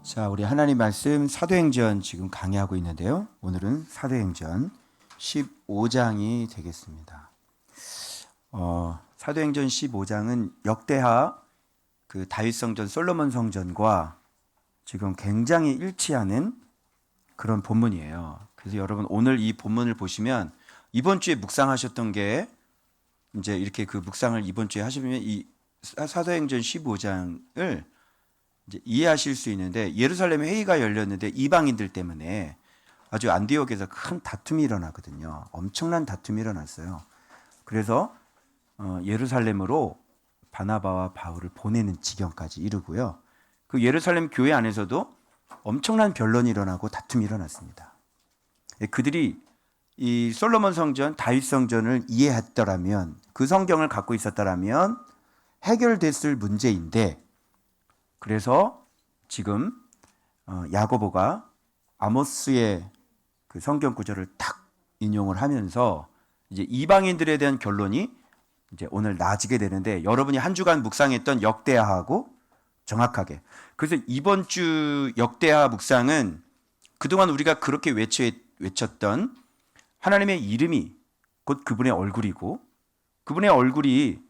자, 우리 하나님 말씀 사도행전 지금 강의하고 있는데요. 오늘은 사도행전 15장이 되겠습니다. 사도행전 15장은 역대하 그 다윗 성전, 솔로몬 성전과 지금 굉장히 일치하는 그런 본문이에요. 그래서 여러분 오늘 이 본문을 보시면 이번 주에 묵상하셨던 게 이제 이렇게 그 묵상을 이번 주에 하시면 이 사도행전 15장을 이제 이해하실 수 있는데, 예루살렘에 회의가 열렸는데 이방인들 때문에 아주 안디옥에서 큰 다툼이 일어나거든요. 엄청난 다툼이 일어났어요. 그래서 예루살렘으로 바나바와 바울을 보내는 지경까지 이르고요. 그 예루살렘 교회 안에서도 엄청난 변론이 일어나고 다툼이 일어났습니다. 그들이 이 솔로몬 성전, 다윗 성전을 이해했더라면, 그 성경을 갖고 있었더라면 해결됐을 문제인데, 그래서 지금 야고보가 아모스의 그 성경 구절을 탁 인용을 하면서 이제 이방인들에 대한 결론이 이제 오늘 나아지게 되는데, 여러분이 한 주간 묵상했던 역대하하고 정확하게, 그래서 이번 주 역대하 묵상은 그동안 우리가 그렇게 외쳤던 하나님의 이름이 곧 그분의 얼굴이고, 그분의 얼굴이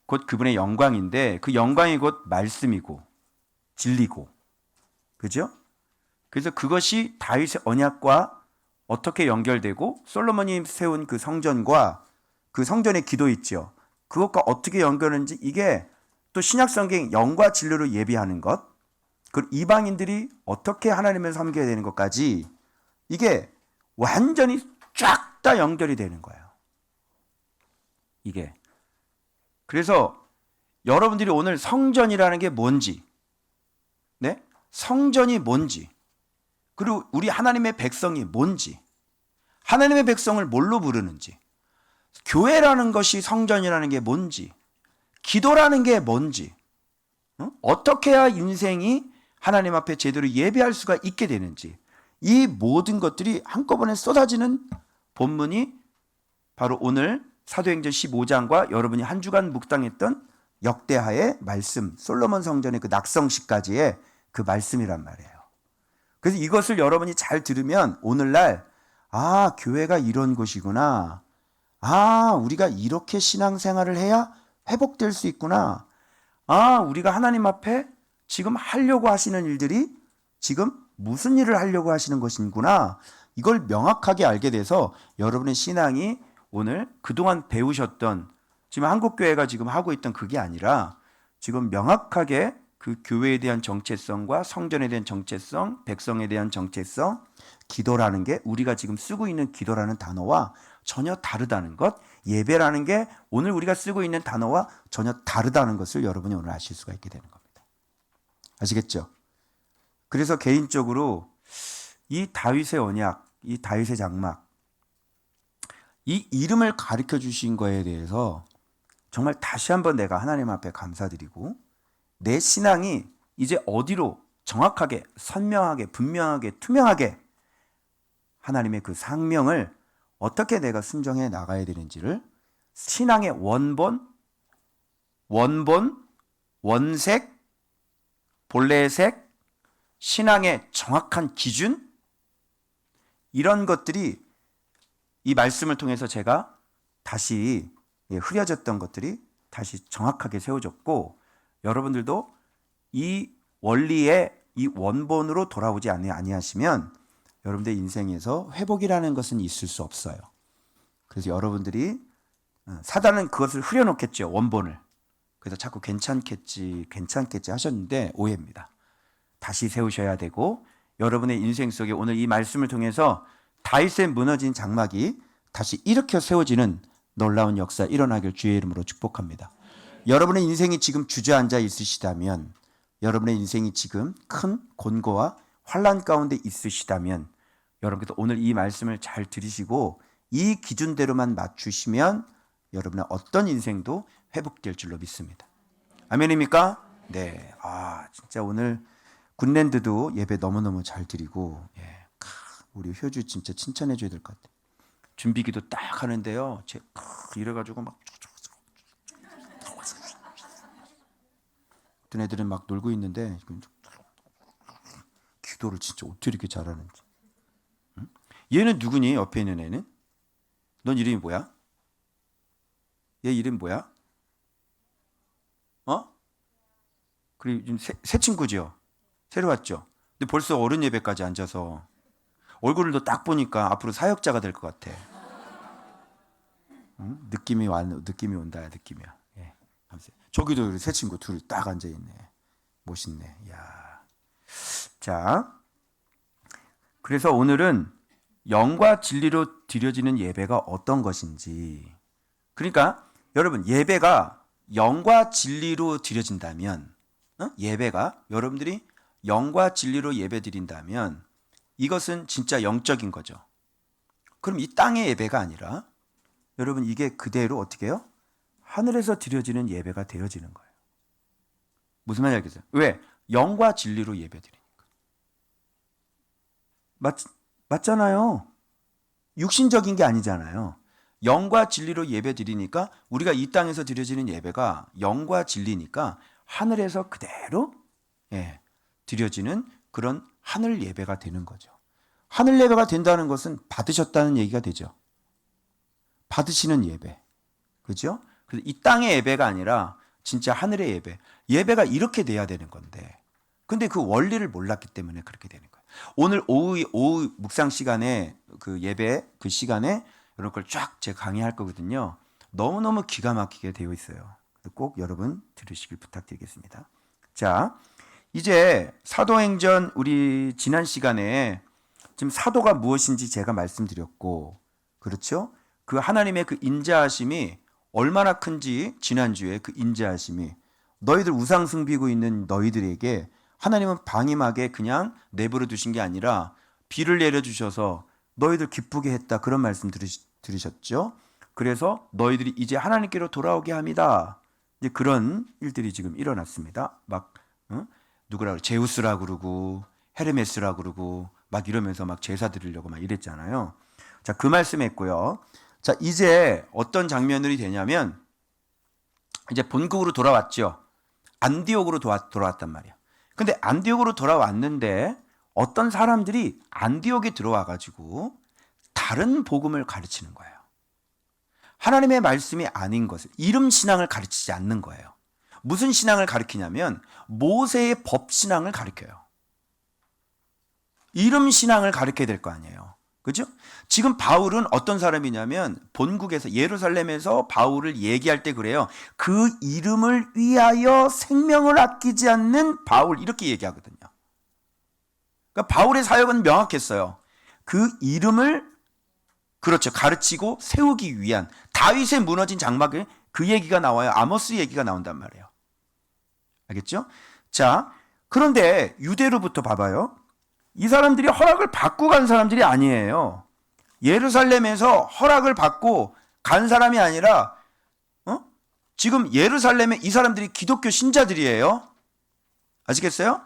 곧 그분의 영광인데, 그 영광이 곧 말씀이고 진리고, 그죠? 그래서 그것이 다윗의 언약과 어떻게 연결되고, 솔로몬이 세운 그 성전과 그 성전의 기도 있죠. 그것과 어떻게 연결하는지, 이게 또 신약성경 영과 진리로 예비하는 것, 그 이방인들이 어떻게 하나님을 섬겨야 되는 것까지, 이게 완전히 쫙 다 연결이 되는 거예요. 이게. 그래서 여러분들이 오늘 성전이라는 게 뭔지, 네? 성전이 뭔지, 그리고 우리 하나님의 백성이 뭔지, 하나님의 백성을 뭘로 부르는지, 교회라는 것이 성전이라는 게 뭔지, 기도라는 게 뭔지, 어떻게 해야 인생이 하나님 앞에 제대로 예배할 수가 있게 되는지, 이 모든 것들이 한꺼번에 쏟아지는 본문이 바로 오늘 사도행전 15장과 여러분이 한 주간 묵상했던 역대하의 말씀, 솔로몬 성전의 그 낙성식까지의 그 말씀이란 말이에요. 그래서 이것을 여러분이 잘 들으면 오늘날, 아, 교회가 이런 곳이구나, 아, 우리가 이렇게 신앙생활을 해야 회복될 수 있구나, 아, 우리가 하나님 앞에 지금 하려고 하시는 일들이 지금 무슨 일을 하려고 하시는 것이구나, 이걸 명확하게 알게 돼서 여러분의 신앙이 오늘 그동안 배우셨던, 지금 한국교회가 지금 하고 있던 그게 아니라 지금 명확하게 그 교회에 대한 정체성과 성전에 대한 정체성, 백성에 대한 정체성, 기도라는 게 우리가 지금 쓰고 있는 기도라는 단어와 전혀 다르다는 것, 예배라는 게 오늘 우리가 쓰고 있는 단어와 전혀 다르다는 것을 여러분이 오늘 아실 수가 있게 되는 겁니다. 아시겠죠? 그래서 개인적으로 이 다윗의 언약, 이 다윗의 장막, 이 이름을 가르쳐 주신 거에 대해서 정말 다시 한번 내가 하나님 앞에 감사드리고, 내 신앙이 이제 어디로 정확하게, 선명하게, 분명하게, 투명하게 하나님의 그 상명을 어떻게 내가 순종해 나가야 되는지를, 신앙의 원본, 원색, 본래의 색, 신앙의 정확한 기준, 이런 것들이 이 말씀을 통해서 제가 다시 흐려졌던 것들이 다시 정확하게 세워졌고, 여러분들도 이 원리에, 이 원본으로 돌아오지 아니하시면 여러분들 인생에서 회복이라는 것은 있을 수 없어요. 그래서 여러분들이, 사단은 그것을 흐려놓겠죠, 원본을. 그래서 자꾸 괜찮겠지 하셨는데 오해입니다. 다시 세우셔야 되고, 여러분의 인생 속에 오늘 이 말씀을 통해서 다윗의 무너진 장막이 다시 일으켜 세워지는 놀라운 역사 일어나길 주의 이름으로 축복합니다. 여러분의 인생이 지금 주저앉아 있으시다면, 여러분의 인생이 지금 큰 곤고와 환난 가운데 있으시다면, 여러분께서 오늘 이 말씀을 잘 들으시고 이 기준대로만 맞추시면 여러분의 어떤 인생도 회복될 줄로 믿습니다. 아멘입니까? 네. 진짜 오늘 굿랜드도 예배 너무너무 잘 드리고, 우리 효주 진짜 칭찬해 줘야 될 것 같아요. 준비기도 딱 하는데요, 이래가지고 막 어떤 애들은 막 놀고 있는데 기도를 진짜 어떻게 이렇게 잘하는지. 응? 얘는 누구니? 옆에 있는 애는? 넌 이름이 뭐야? 얘 이름 뭐야? 어? 그리고 지금 새 친구죠? 새로 왔죠? 근데 벌써 어른 예배까지 앉아서 얼굴을 더 딱 보니까 앞으로 사역자가 될 것 같아. 응? 느낌이 온다, 느낌이야. 예. 저기도 새 친구 둘이 딱 앉아 있네. 멋있네. 야. 자, 그래서 오늘은 영과 진리로 드려지는 예배가 어떤 것인지. 그러니까 여러분 예배가 영과 진리로 드려진다면, 예배가 여러분들이 영과 진리로 예배 드린다면 이것은 진짜 영적인 거죠. 그럼 이 땅의 예배가 아니라 여러분 이게 그대로 어떻게 해요? 하늘에서 드려지는 예배가 되어지는 거예요. 무슨 말인지 알겠어요? 왜? 영과 진리로 예배 드리니까. 맞잖아요. 육신적인 게 아니잖아요. 영과 진리로 예배 드리니까 우리가 이 땅에서 드려지는 예배가 영과 진리니까 하늘에서 그대로 드려지는 그런 하늘 예배가 되는 거죠. 하늘 예배가 된다는 것은 받으셨다는 얘기가 되죠. 받으시는 예배. 그죠? 그래서 이 땅의 예배가 아니라 진짜 하늘의 예배. 예배가 이렇게 돼야 되는 건데. 근데 그 원리를 몰랐기 때문에 그렇게 되는 거예요. 오늘 오후 묵상 시간에 그 예배 그 시간에 이런 걸 쫙 제가 강의할 거거든요. 너무너무 기가 막히게 되어 있어요. 꼭 여러분 들으시길 부탁드리겠습니다. 자, 이제 사도행전 우리 지난 시간에 지금 사도가 무엇인지 제가 말씀드렸고, 그렇죠? 그 하나님의 그 인자하심이 얼마나 큰지 지난주에 그 인자하심이 너희들 우상 숭배고 있는 너희들에게 하나님은 방임하게 그냥 내버려 두신 게 아니라 비를 내려주셔서 너희들 기쁘게 했다. 그런 말씀 들으셨죠? 그래서 너희들이 이제 하나님께로 돌아오게 합니다. 이제 그런 일들이 지금 일어났습니다. 막 누구라 그래? 제우스라 그러고 헤르메스라 그러고 막 이러면서 막 제사 드리려고 막 이랬잖아요. 자, 그 말씀했고요. 자, 이제 어떤 장면들이 되냐면 이제 본국으로 돌아왔죠. 안디옥으로 돌아왔단 말이야. 근데 안디옥으로 돌아왔는데 어떤 사람들이 안디옥에 들어와 가지고 다른 복음을 가르치는 거예요. 하나님의 말씀이 아닌 것을, 이름 신앙을 가르치지 않는 거예요. 무슨 신앙을 가르치냐면 모세의 법 신앙을 가르쳐요. 이름 신앙을 가르쳐야 될 거 아니에요. 그죠? 지금 바울은 어떤 사람이냐면 본국에서 예루살렘에서 바울을 얘기할 때 그래요. 그 이름을 위하여 생명을 아끼지 않는 바울, 이렇게 얘기하거든요. 그러니까 바울의 사역은 명확했어요. 그 이름을 그렇죠. 가르치고 세우기 위한 다윗의 무너진 장막에 그 얘기가 나와요. 아모스 얘기가 나온단 말이에요. 알겠죠? 자, 그런데 유대로부터 봐봐요. 이 사람들이 허락을 받고 간 사람들이 아니에요. 예루살렘에서 허락을 받고 간 사람이 아니라 지금 예루살렘에 이 사람들이 기독교 신자들이에요. 아시겠어요?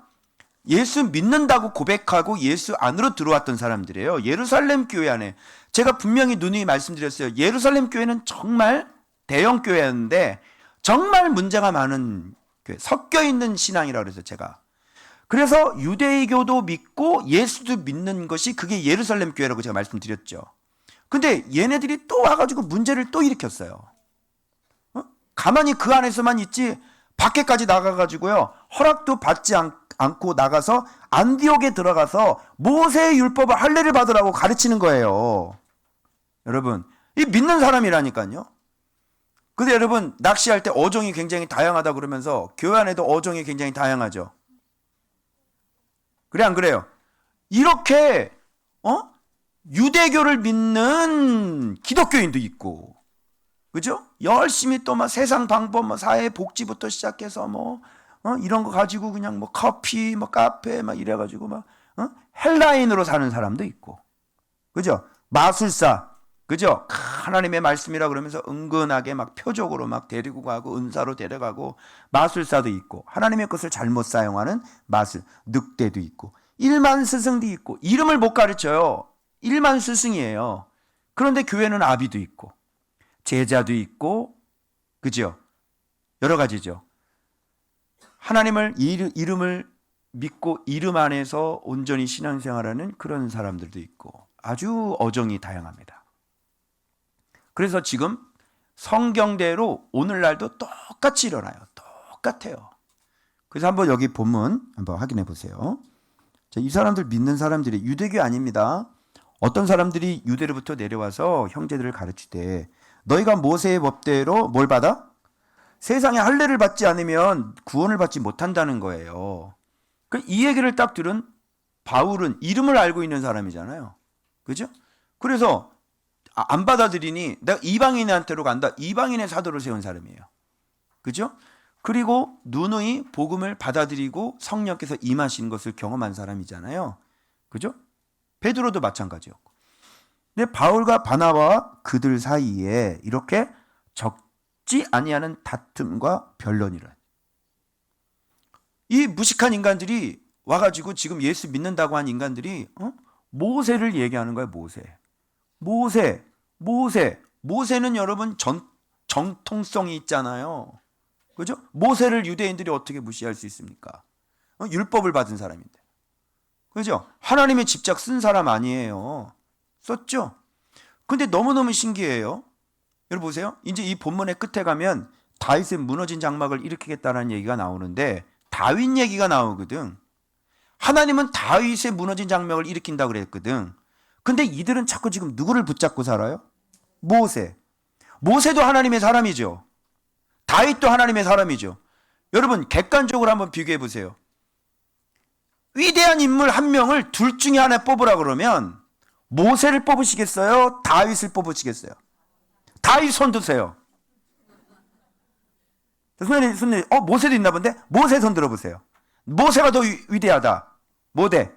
예수 믿는다고 고백하고 예수 안으로 들어왔던 사람들이에요. 예루살렘 교회 안에. 제가 분명히 누누이 말씀드렸어요. 예루살렘 교회는 정말 대형 교회였는데 정말 문제가 많은 교회, 섞여 있는 신앙이라고 그래서 제가. 그래서 유대교도 믿고 예수도 믿는 것이 그게 예루살렘 교회라고 제가 말씀드렸죠. 근데 얘네들이 또 와가지고 문제를 또 일으켰어요. 가만히 그 안에서만 있지 밖에까지 나가가지고요. 허락도 받지 않고 나가서 안디옥에 들어가서 모세의 율법을 할례를 받으라고 가르치는 거예요. 여러분, 이 믿는 사람이라니까요. 근데 여러분, 낚시할 때 어종이 굉장히 다양하다 그러면서 교회 안에도 어종이 굉장히 다양하죠. 그래 안 그래요? 이렇게 유대교를 믿는 기독교인도 있고, 그죠? 열심히 또 막 세상 방법, 뭐 사회 복지부터 시작해서 이런 거 가지고 그냥 뭐 커피, 뭐 카페 막 이래가지고 막 헬라인으로 사는 사람도 있고, 그죠? 마술사, 그죠? 하나님의 말씀이라 그러면서 은근하게 막 표적으로 막 데리고 가고 은사로 데려가고 마술사도 있고 하나님의 것을 잘못 사용하는 늑대도 있고 일만 스승도 있고 이름을 못 가르쳐요. 일만 스승이에요. 그런데 교회는 아비도 있고 제자도 있고 그죠? 여러 가지죠. 하나님을 이름을 믿고 이름 안에서 온전히 신앙생활하는 그런 사람들도 있고 아주 어종이 다양합니다. 그래서 지금 성경대로 오늘날도 똑같이 일어나요. 똑같아요. 그래서 한번 여기 본문 한번 확인해 보세요. 자, 이 사람들 믿는 사람들이 유대교 아닙니다. 어떤 사람들이 유대로부터 내려와서 형제들을 가르치되 너희가 모세의 법대로 뭘 받아? 세상에 할례를 받지 않으면 구원을 받지 못한다는 거예요. 이 얘기를 딱 들은 바울은 이름을 알고 있는 사람이잖아요. 그죠? 그래서 안 받아들이니 내가 이방인한테로 간다. 이방인의 사도를 세운 사람이에요. 그죠? 그리고 누누이 복음을 받아들이고 성령께서 임하신 것을 경험한 사람이잖아요. 그죠? 베드로도 마찬가지였고. 근데 바울과 바나바와 그들 사이에 이렇게 적지 아니하는 다툼과 변론이란. 이 무식한 인간들이 와가지고 지금 예수 믿는다고 한 인간들이 모세를 얘기하는 거예요. 모세는 여러분 정통성이 있잖아요. 그죠? 모세를 유대인들이 어떻게 무시할 수 있습니까? 율법을 받은 사람인데. 그죠? 하나님의 집작 쓴 사람 아니에요. 썼죠? 근데 너무너무 신기해요. 여러분 보세요. 이제 이 본문의 끝에 가면 다윗의 무너진 장막을 일으키겠다는 얘기가 나오는데 다윗 얘기가 나오거든. 하나님은 다윗의 무너진 장막을 일으킨다고 그랬거든. 근데 이들은 자꾸 지금 누구를 붙잡고 살아요? 모세도 하나님의 사람이죠. 다윗도 하나님의 사람이죠. 여러분 객관적으로 한번 비교해 보세요. 위대한 인물 한 명을 둘 중에 하나 뽑으라 그러면 모세를 뽑으시겠어요? 다윗을 뽑으시겠어요? 다윗 손 드세요. 손님, 모세도 있나 본데? 모세 손 들어보세요. 모세가 더 위대하다. 모세.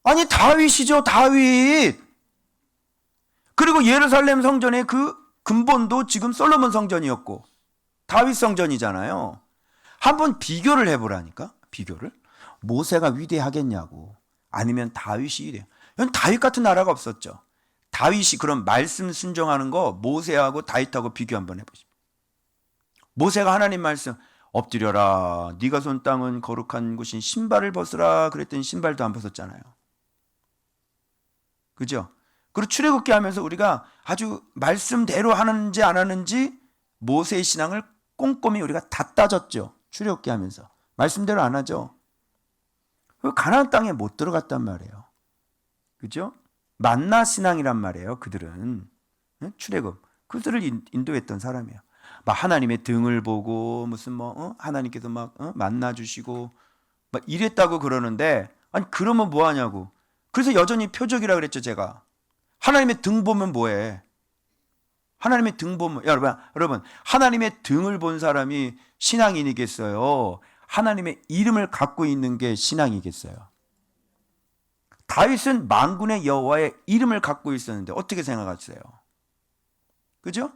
아니 다윗이죠. 다윗. 그리고 예루살렘 성전의 그 근본도 지금 솔로몬 성전이었고 다윗 성전이잖아요. 한번 비교를 해보라니까. 비교를. 모세가 위대하겠냐고. 아니면 다윗이 위대해. 다윗 같은 나라가 없었죠. 다윗이 그런 말씀 순종하는 거 모세하고 다윗하고 비교 한번 해보십시오. 모세가 하나님 말씀 엎드려라. 네가 손 땅은 거룩한 곳인 신발을 벗으라 그랬더니 신발도 안 벗었잖아요. 그죠? 그리고 출애굽기 하면서 우리가 아주 말씀대로 하는지 안 하는지 모세의 신앙을 꼼꼼히 우리가 다 따졌죠. 출애굽기 하면서 말씀대로 안 하죠. 가나안 땅에 못 들어갔단 말이에요. 그죠? 만나 신앙이란 말이에요. 그들은 출애굽 그들을 인도했던 사람이에요. 막 하나님의 등을 보고 무슨 하나님께서 막 만나 주시고 막 이랬다고 그러는데 아니 그러면 뭐 하냐고. 그래서 여전히 표적이라 그랬죠. 제가 하나님의 등 보면 뭐해? 하나님의 등 보면 여러분 하나님의 등을 본 사람이 신앙인이겠어요? 하나님의 이름을 갖고 있는 게 신앙이겠어요? 다윗은 만군의 여호와의 이름을 갖고 있었는데 어떻게 생각하세요? 그죠?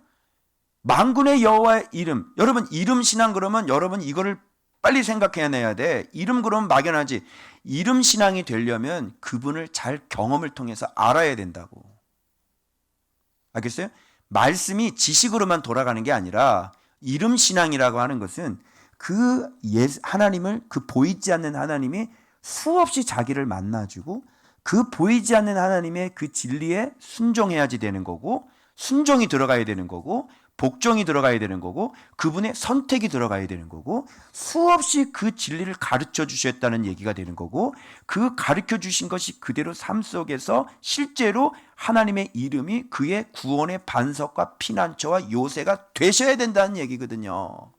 만군의 여호와의 이름. 여러분 이름 신앙 그러면 여러분 이거를 빨리 생각해내야 돼. 이름 그러면 막연하지. 이름 신앙이 되려면 그분을 잘 경험을 통해서 알아야 된다고. 알겠어요? 말씀이 지식으로만 돌아가는 게 아니라 이름 신앙이라고 하는 것은 하나님을 그 보이지 않는 하나님이 수없이 자기를 만나주고 그 보이지 않는 하나님의 그 진리에 순종해야지 되는 거고 순종이 들어가야 되는 거고 복종이 들어가야 되는 거고 그분의 선택이 들어가야 되는 거고 수없이 그 진리를 가르쳐 주셨다는 얘기가 되는 거고 그 가르쳐 주신 것이 그대로 삶 속에서 실제로 하나님의 이름이 그의 구원의 반석과 피난처와 요새가 되셔야 된다는 얘기거든요.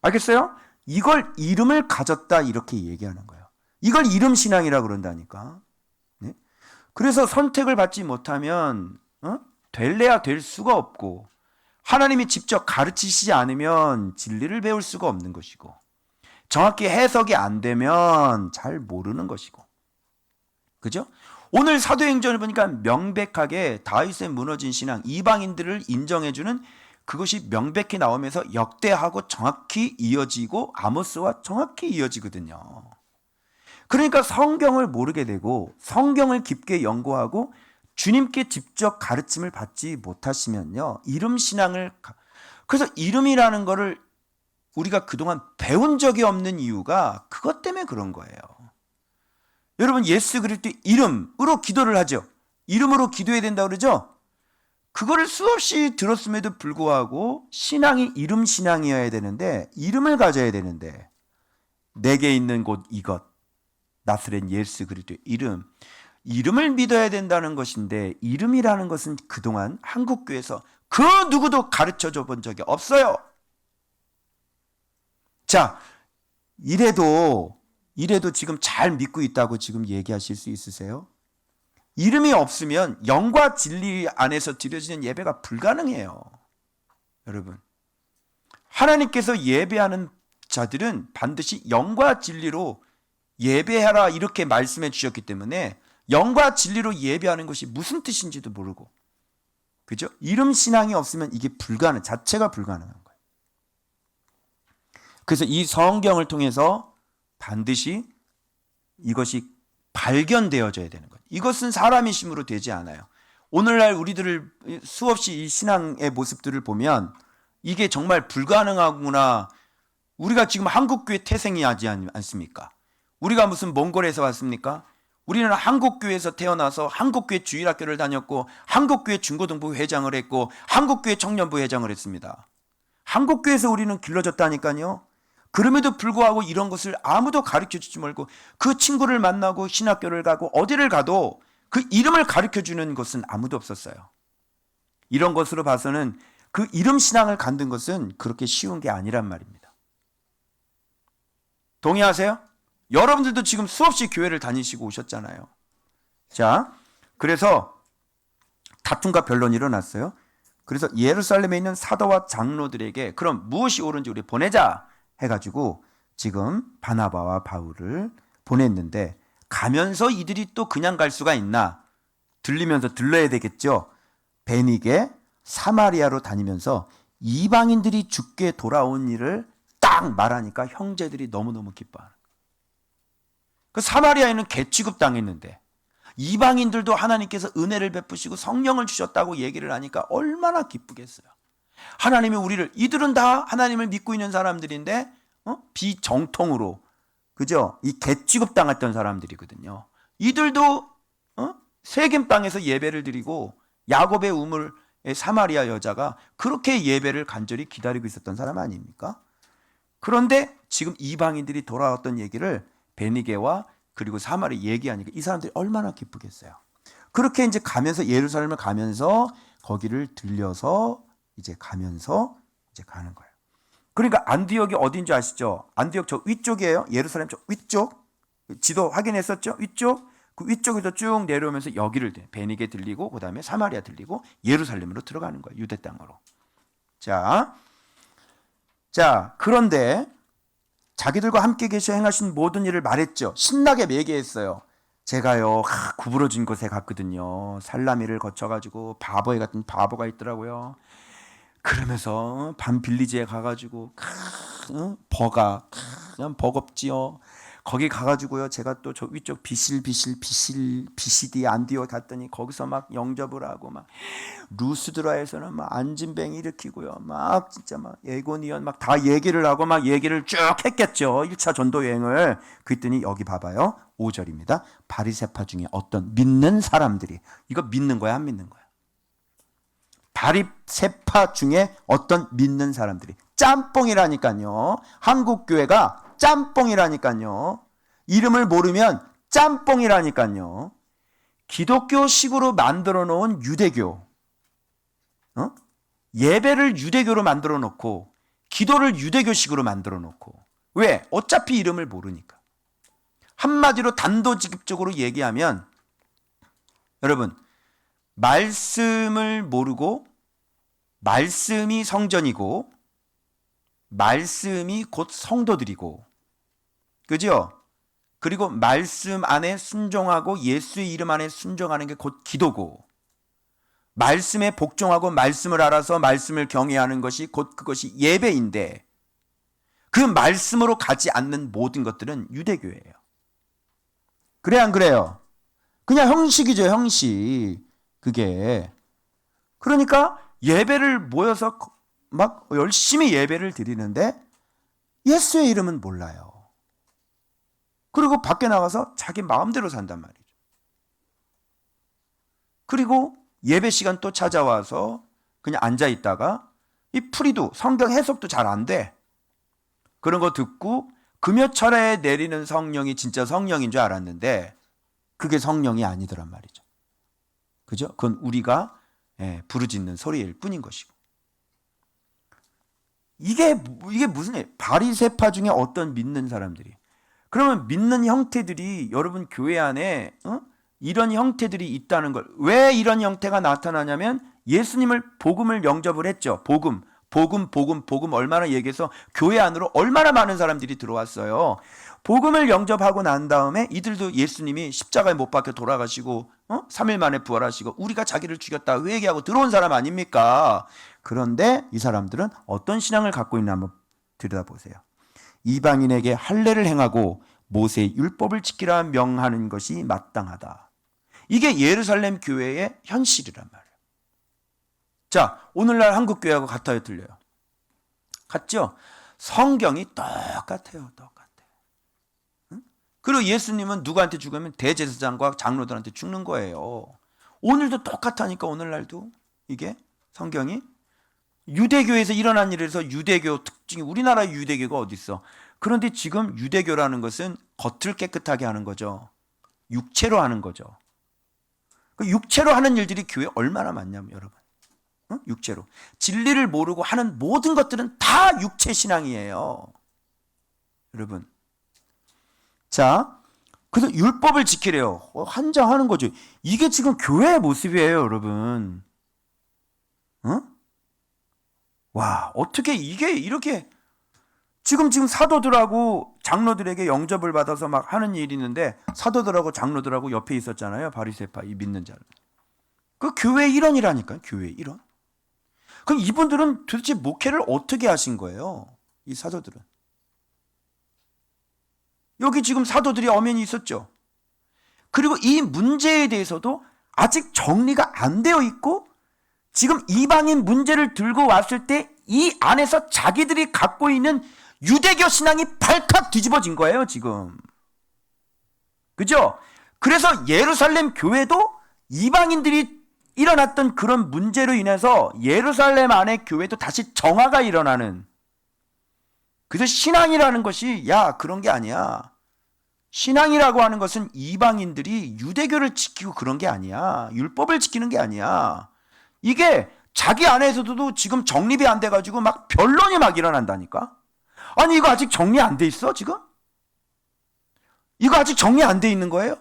알겠어요? 이걸 이름을 가졌다 이렇게 얘기하는 거예요. 이걸 이름 신앙이라고 그런다니까. 네? 그래서 선택을 받지 못하면 될래야 될 수가 없고 하나님이 직접 가르치시지 않으면 진리를 배울 수가 없는 것이고 정확히 해석이 안 되면 잘 모르는 것이고 그죠? 오늘 사도행전을 보니까 명백하게 다윗의 무너진 신앙 이방인들을 인정해주는 그것이 명백히 나오면서 역대하고 정확히 이어지고 아모스와 정확히 이어지거든요. 그러니까 성경을 모르게 되고 성경을 깊게 연구하고 주님께 직접 가르침을 받지 못하시면요, 이름 신앙을, 그래서 이름이라는 거를 우리가 그동안 배운 적이 없는 이유가 그것 때문에 그런 거예요. 여러분, 예수 그리스도 이름으로 기도를 하죠. 이름으로 기도해야 된다고 그러죠. 그거를 수없이 들었음에도 불구하고 신앙이 이름 신앙이어야 되는데, 이름을 가져야 되는데, 내게 있는 곳 이것, 나사렛 예수 그리스도의 이름을 믿어야 된다는 것인데, 이름이라는 것은 그동안 한국교회에서 그 누구도 가르쳐줘 본 적이 없어요. 자, 이래도 지금 잘 믿고 있다고 지금 얘기하실 수 있으세요? 이름이 없으면 영과 진리 안에서 드려지는 예배가 불가능해요. 여러분, 하나님께서 예배하는 자들은 반드시 영과 진리로 예배하라 이렇게 말씀해 주셨기 때문에 영과 진리로 예배하는 것이 무슨 뜻인지도 모르고, 그죠? 이름 신앙이 없으면 이게 자체가 불가능한 거예요. 그래서 이 성경을 통해서 반드시 이것이 발견되어져야 되는 거예요. 이것은 사람의 힘으로 되지 않아요. 오늘날 우리들을 수없이 이 신앙의 모습들을 보면 이게 정말 불가능하구나. 우리가 지금 한국교회 태생이하지 않습니까? 우리가 무슨 몽골에서 왔습니까? 우리는 한국교회에서 태어나서 한국교회 주일학교를 다녔고, 한국교회 중고등부 회장을 했고, 한국교회 청년부 회장을 했습니다. 한국교회에서 우리는 길러졌다니까요. 그럼에도 불구하고 이런 것을 아무도 가르쳐주지 말고, 그 친구를 만나고 신학교를 가고 어디를 가도 그 이름을 가르쳐주는 것은 아무도 없었어요. 이런 것으로 봐서는 그 이름 신앙을 갖는 것은 그렇게 쉬운 게 아니란 말입니다. 동의하세요? 여러분들도 지금 수없이 교회를 다니시고 오셨잖아요. 자, 그래서 다툼과 변론이 일어났어요. 그래서 예루살렘에 있는 사도와 장로들에게 그럼 무엇이 옳은지 우리 보내자 해가지고 지금 바나바와 바울을 보냈는데, 가면서 이들이 또 그냥 갈 수가 있나? 들리면서 들러야 되겠죠. 베니게 사마리아로 다니면서 이방인들이 죽게 돌아온 일을 딱 말하니까 형제들이 너무너무 기뻐하는 거예요. 그 사마리아에는 개취급 당했는데 이방인들도 하나님께서 은혜를 베푸시고 성령을 주셨다고 얘기를 하니까 얼마나 기쁘겠어요. 하나님이 이들은 다 하나님을 믿고 있는 사람들인데 비정통으로, 그죠? 이 개취급 당했던 사람들이거든요. 이들도 세겜 땅에서 예배를 드리고 야곱의 우물 사마리아 여자가 그렇게 예배를 간절히 기다리고 있었던 사람 아닙니까? 그런데 지금 이방인들이 돌아왔던 얘기를 베니게와 그리고 사마리 얘기하니까 이 사람들이 얼마나 기쁘겠어요. 그렇게 이제 가면서 예루살렘을 가면서 거기를 들려서 이제 가면서 이제 가는 거예요. 그러니까 안디옥이 어딘지 아시죠? 안디옥 저 위쪽이에요. 예루살렘 저 위쪽. 지도 확인했었죠? 위쪽. 그 위쪽에서 쭉 내려오면서 여기를 베니게 들리고 그다음에 사마리아 들리고 예루살렘으로 들어가는 거예요. 유대 땅으로. 자, 그런데 자기들과 함께 계셔 행하신 모든 일을 말했죠. 신나게 매개했어요. 제가요 구부러진 곳에 갔거든요. 살라미를 거쳐가지고 바보에 같은 바보가 있더라고요. 그러면서 밤 빌리지에 가가지고 버겁지요. 거기 가가지고요 제가 또 저 위쪽 비시디 안디옥 갔더니 거기서 막 영접을 하고 막 루스드라에서는 막 안진뱅이 일으키고요 막 진짜 막 예고니언 막 다 얘기를 하고 막 얘기를 쭉 했겠죠. 1차 전도 여행을. 그랬더니 여기 봐봐요 5절입니다. 바리새파 중에 어떤 믿는 사람들이, 이거 믿는 거야 안 믿는 거야? 바리새파 중에 어떤 믿는 사람들이, 짬뽕이라니까요. 한국 교회가 짬뽕이라니까요. 이름을 모르면 짬뽕이라니까요. 기독교식으로 만들어 놓은 유대교, 예배를 유대교로 만들어 놓고 기도를 유대교식으로 만들어 놓고. 왜? 어차피 이름을 모르니까. 한마디로 단도직입적으로 얘기하면, 여러분, 말씀을 모르고 말씀이 성전이고 말씀이 곧 성도들이고, 그죠? 그리고 말씀 안에 순종하고 예수의 이름 안에 순종하는 게 곧 기도고, 말씀에 복종하고 말씀을 알아서 말씀을 경외하는 것이 곧 그것이 예배인데, 그 말씀으로 가지 않는 모든 것들은 유대교예요. 그래 안 그래요? 그냥 형식이죠, 형식. 그게. 그러니까 예배를 모여서 막 열심히 예배를 드리는데 예수의 이름은 몰라요. 그리고 밖에 나가서 자기 마음대로 산단 말이죠. 그리고 예배 시간 또 찾아와서 그냥 앉아 있다가 이 풀이도 성경 해석도 잘 안 돼. 그런 거 듣고 금요철에 내리는 성령이 진짜 성령인 줄 알았는데 그게 성령이 아니더란 말이죠. 그죠? 그건 우리가 부르짖는 소리일 뿐인 것이고. 이게 무슨 일? 바리새파 중에 어떤 믿는 사람들이. 그러면 믿는 형태들이 여러분 교회 안에 이런 형태들이 있다는 걸. 왜 이런 형태가 나타나냐면 예수님을 복음을 영접을 했죠. 복음 얼마나 얘기해서 교회 안으로 얼마나 많은 사람들이 들어왔어요. 복음을 영접하고 난 다음에 이들도 예수님이 십자가에 못 박혀 돌아가시고 3일 만에 부활하시고 우리가 자기를 죽였다 회개하고 들어온 사람 아닙니까? 그런데 이 사람들은 어떤 신앙을 갖고 있나 한번 들여다보세요. 이방인에게 할례를 행하고 모세의 율법을 지키라 명하는 것이 마땅하다. 이게 예루살렘 교회의 현실이란 말이에요. 자, 오늘날 한국 교회하고 같아요, 틀려요? 같죠? 성경이 똑같아요. 그리고 예수님은 누구한테 죽으면 대제사장과 장로들한테 죽는 거예요. 오늘도 똑같다니까. 오늘날도 이게 성경이 유대교에서 일어난 일에서 유대교 특징이 우리나라 유대교가 어디 있어? 그런데 지금 유대교라는 것은 겉을 깨끗하게 하는 거죠. 육체로 하는 거죠. 그 육체로 하는 일들이 교회에 얼마나 많냐면 여러분. 육체로. 진리를 모르고 하는 모든 것들은 다 육체 신앙이에요. 여러분. 자, 그래서 율법을 지키래요. 환장하는 거죠. 이게 지금 교회의 모습이에요, 여러분. 와, 어떻게 이게 이렇게 지금 사도들하고 장로들에게 영접을 받아서 막 하는 일이 있는데 사도들하고 장로들하고 옆에 있었잖아요. 바리새파 이 믿는 자들. 그 교회 일원이라니까요. 교회 일원. 그럼 이분들은 도대체 목회를 어떻게 하신 거예요? 이 사도들은. 여기 지금 사도들이 엄연히 있었죠. 그리고 이 문제에 대해서도 아직 정리가 안 되어 있고 지금 이방인 문제를 들고 왔을 때 이 안에서 자기들이 갖고 있는 유대교 신앙이 발칵 뒤집어진 거예요, 지금. 그죠? 그래서 예루살렘 교회도 이방인들이 일어났던 그런 문제로 인해서 예루살렘 안의 교회도 다시 정화가 일어나는. 그래서 신앙이라는 것이 그런 게 아니야. 신앙이라고 하는 것은 이방인들이 유대교를 지키고 그런 게 아니야. 율법을 지키는 게 아니야. 이게 자기 안에서도 지금 정립이 안 돼가지고 막 변론이 막 일어난다니까. 아니 이거 아직 정리 안 돼 있어 지금? 이거 아직 정리 안 돼 있는 거예요?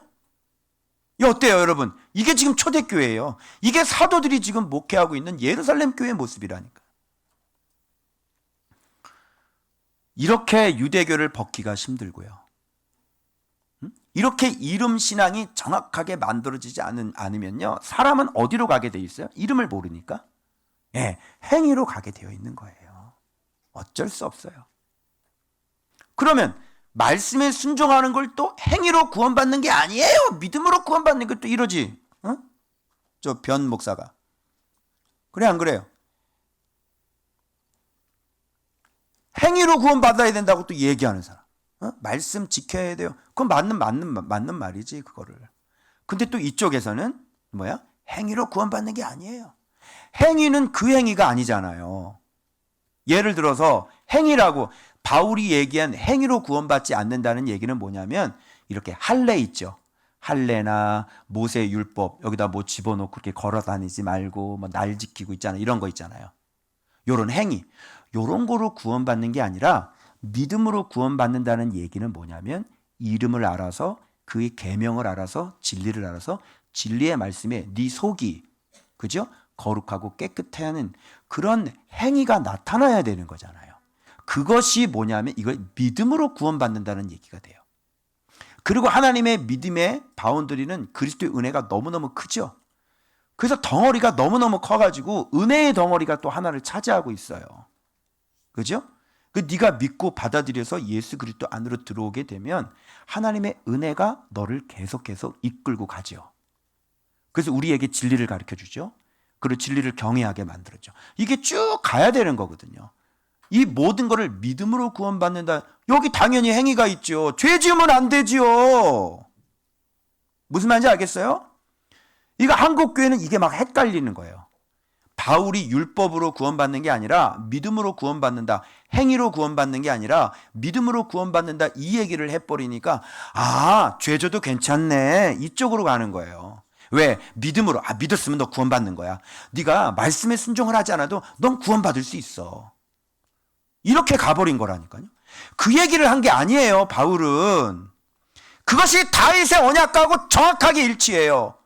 이 어때요 여러분? 이게 지금 초대교회예요. 이게 사도들이 지금 목회하고 있는 예루살렘 교회의 모습이라니까. 이렇게 유대교를 벗기가 힘들고요. 이렇게 이름 신앙이 정확하게 만들어지지 않으면요. 사람은 어디로 가게 돼 있어요? 이름을 모르니까. 행위로 가게 되어 있는 거예요. 어쩔 수 없어요. 그러면 말씀에 순종하는 걸 또 행위로 구원받는 게 아니에요. 믿음으로 구원받는 것도 이러지. 저 변 목사가. 그래 안 그래요? 행위로 구원받아야 된다고 또 얘기하는 사람. 말씀 지켜야 돼요. 그건 맞는 말이지 그거를. 근데 또 이쪽에서는 행위로 구원받는 게 아니에요. 행위는 그 행위가 아니잖아요. 예를 들어서 행위라고 바울이 얘기한 행위로 구원받지 않는다는 얘기는 뭐냐면 이렇게 할례 있죠. 할례나 모세 율법 여기다 뭐 집어넣고 그렇게 걸어 다니지 말고 뭐 날 지키고 있잖아요. 이런 거 있잖아요. 요런 행위. 요런 거로 구원받는 게 아니라 믿음으로 구원받는다는 얘기는 뭐냐면 이름을 알아서 그의 계명을 알아서 진리를 알아서 진리의 말씀에 네 속이 그죠? 거룩하고 깨끗해 하는 그런 행위가 나타나야 되는 거잖아요. 그것이 뭐냐면 이걸 믿음으로 구원받는다는 얘기가 돼요. 그리고 하나님의 믿음의 바운더리는 그리스도의 은혜가 너무너무 크죠. 그래서 덩어리가 너무너무 커가지고 은혜의 덩어리가 또 하나를 차지하고 있어요. 그죠? 네가 믿고 받아들여서 예수 그리스도 안으로 들어오게 되면 하나님의 은혜가 너를 계속해서 이끌고 가죠. 그래서 우리에게 진리를 가르쳐 주죠. 그리고 진리를 경외하게 만들었죠. 이게 쭉 가야 되는 거거든요. 이 모든 것을 믿음으로 구원받는다. 여기 당연히 행위가 있죠. 죄 지으면 안 되지요. 무슨 말인지 알겠어요? 이거 한국 교회는 이게 막 헷갈리는 거예요. 바울이 율법으로 구원받는 게 아니라 믿음으로 구원받는다. 행위로 구원받는 게 아니라 믿음으로 구원받는다. 이 얘기를 해버리니까 죄져도 괜찮네. 이쪽으로 가는 거예요. 왜? 믿음으로. 믿었으면 너 구원받는 거야. 네가 말씀에 순종을 하지 않아도 넌 구원받을 수 있어. 이렇게 가버린 거라니까요. 그 얘기를 한 게 아니에요. 바울은. 그것이 다윗의 언약과하고 정확하게 일치해요.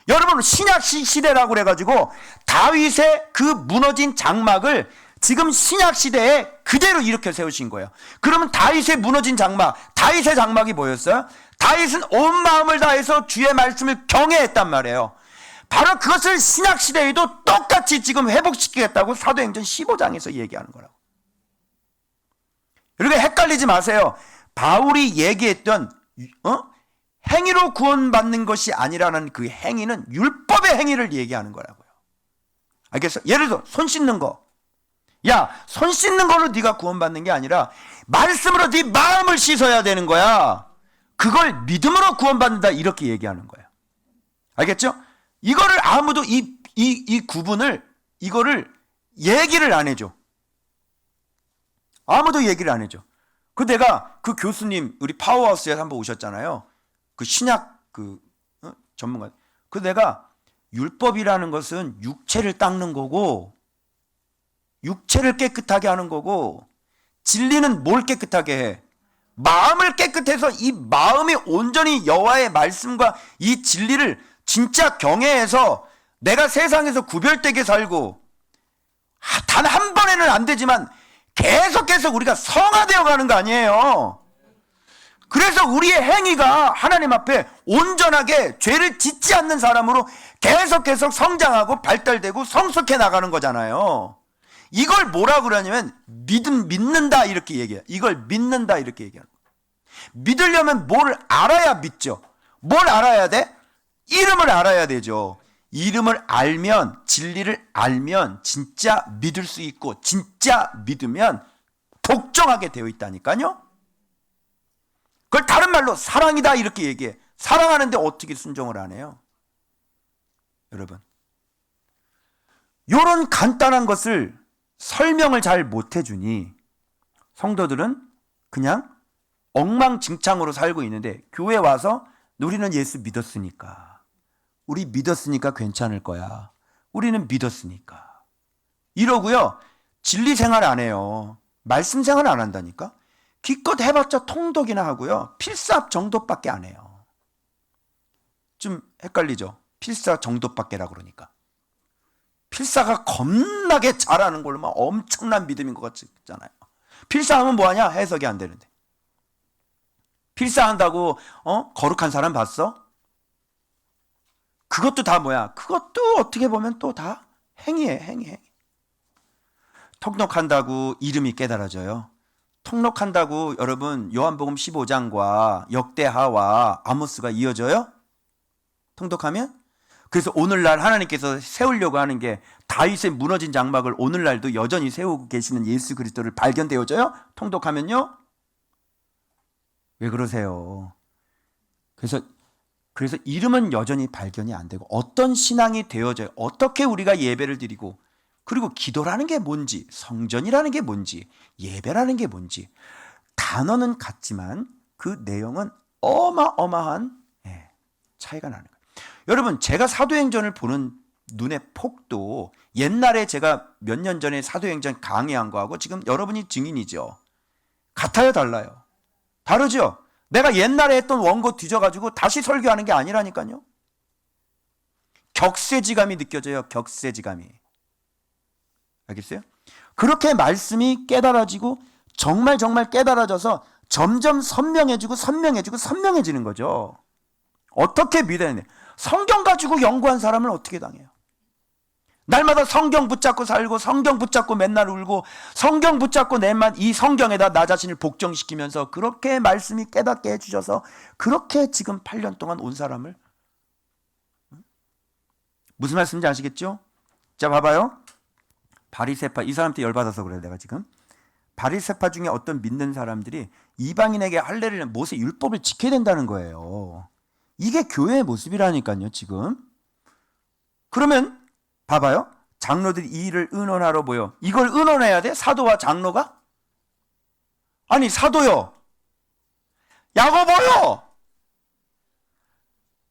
여러분, 신약 시대라고 그래가지고 다윗의 그 무너진 장막을 지금 신약 시대에 그대로 일으켜 세우신 거예요. 그러면 다윗의 무너진 장막, 다윗의 장막이 뭐였어요? 다윗은 온 마음을 다해서 주의 말씀을 경외했단 말이에요. 바로 그것을 신약 시대에도 똑같이 지금 회복시키겠다고 사도행전 15장에서 얘기하는 거라고. 여러분, 헷갈리지 마세요. 바울이 얘기했던 행위로 구원받는 것이 아니라는 그 행위는 율법의 행위를 얘기하는 거라고요. 알겠어? 예를 들어 손 씻는 거. 야, 손 씻는 걸로 네가 구원받는 게 아니라 말씀으로 네 마음을 씻어야 되는 거야. 그걸 믿음으로 구원받는다, 이렇게 얘기하는 거예요. 알겠죠? 이거를 아무도 이 구분을, 이거를 얘기를 안 해줘. 아무도 얘기를 안 해줘. 내가 그 교수님, 우리 파워하우스에 한번 오셨잖아요. 그 신약 전문가. 내가 율법이라는 것은 육체를 닦는 거고, 육체를 깨끗하게 하는 거고, 진리는 뭘 깨끗하게 해? 마음을 깨끗해서 이 마음이 온전히 여호와의 말씀과 이 진리를 진짜 경외해서 내가 세상에서 구별되게 살고, 단 한 번에는 안 되지만 계속해서 우리가 성화되어 가는 거 아니에요. 그래서 우리의 행위가 하나님 앞에 온전하게 죄를 짓지 않는 사람으로 계속 성장하고 발달되고 성숙해 나가는 거잖아요. 이걸 뭐라 그러냐면 믿는다, 이렇게 얘기해요. 이걸 믿는다, 이렇게 얘기하는 거예요. 믿으려면 뭘 알아야 믿죠. 뭘 알아야 돼? 이름을 알아야 되죠. 이름을 알면, 진리를 알면 진짜 믿을 수 있고, 진짜 믿으면 복종하게 되어 있다니까요. 그걸 다른 말로 사랑이다, 이렇게 얘기해. 사랑하는데 어떻게 순종을 안 해요? 여러분, 이런 간단한 것을 설명을 잘 못 해주니 성도들은 그냥 엉망진창으로 살고 있는데, 교회 와서 우리는 예수 믿었으니까, 우리 믿었으니까 괜찮을 거야, 우리는 믿었으니까 이러고요. 진리 생활 안 해요. 말씀 생활 안 한다니까. 기껏 해봤자 통독이나 하고요. 필사 정도밖에 안 해요. 좀 헷갈리죠? 필사 정도밖에라 그러니까. 필사가 겁나게 잘하는 걸로 막 엄청난 믿음인 것 같잖아요. 필사하면 뭐하냐? 해석이 안 되는데. 필사한다고 거룩한 사람 봤어? 그것도 다 뭐야? 그것도 어떻게 보면 또 다 행위예요. 행위. 통독한다고 이름이 깨달아져요? 통독한다고 여러분 요한복음 15장과 역대하와 아모스가 이어져요? 통독하면? 그래서 오늘날 하나님께서 세우려고 하는 게 다윗의 무너진 장막을 오늘날도 여전히 세우고 계시는 예수 그리스도를 발견되어져요? 통독하면요? 왜 그러세요? 그래서 이름은 여전히 발견이 안 되고, 어떤 신앙이 되어져요? 어떻게 우리가 예배를 드리고, 그리고 기도라는 게 뭔지, 성전이라는 게 뭔지, 예배라는 게 뭔지, 단어는 같지만 그 내용은 어마어마한 차이가 나는 거예요. 여러분, 제가 사도행전을 보는 눈의 폭도 옛날에 제가 몇 년 전에 사도행전 강의한 거하고 지금 여러분이 증인이죠. 같아요, 달라요? 다르죠? 내가 옛날에 했던 원고 뒤져가지고 다시 설교하는 게 아니라니까요. 격세지감이 느껴져요. 격세지감이. 알겠어요? 그렇게 말씀이 깨달아지고 정말 깨달아져서 점점 선명해지는 거죠. 어떻게 믿어야 돼? 성경 가지고 연구한 사람은 어떻게 당해요? 날마다 성경 붙잡고 살고, 성경 붙잡고 맨날 울고, 성경 붙잡고 이 성경에다 나 자신을 복종시키면서 그렇게 말씀이 깨닫게 해주셔서 그렇게 지금 8년 동안 온 사람을 무슨 말씀인지 아시겠죠? 자, 봐봐요. 바리새파, 이 사람한테 열받아서 그래 내가 지금. 바리새파 중에 어떤 믿는 사람들이 이방인에게 할례를 모세 율법을 지켜야 된다는 거예요. 이게 교회의 모습이라니까요 지금. 그러면 봐봐요. 장로들이 이 일을 의논하러 모여. 이걸 의논해야 돼? 사도와 장로가? 아니 사도요, 야고보요,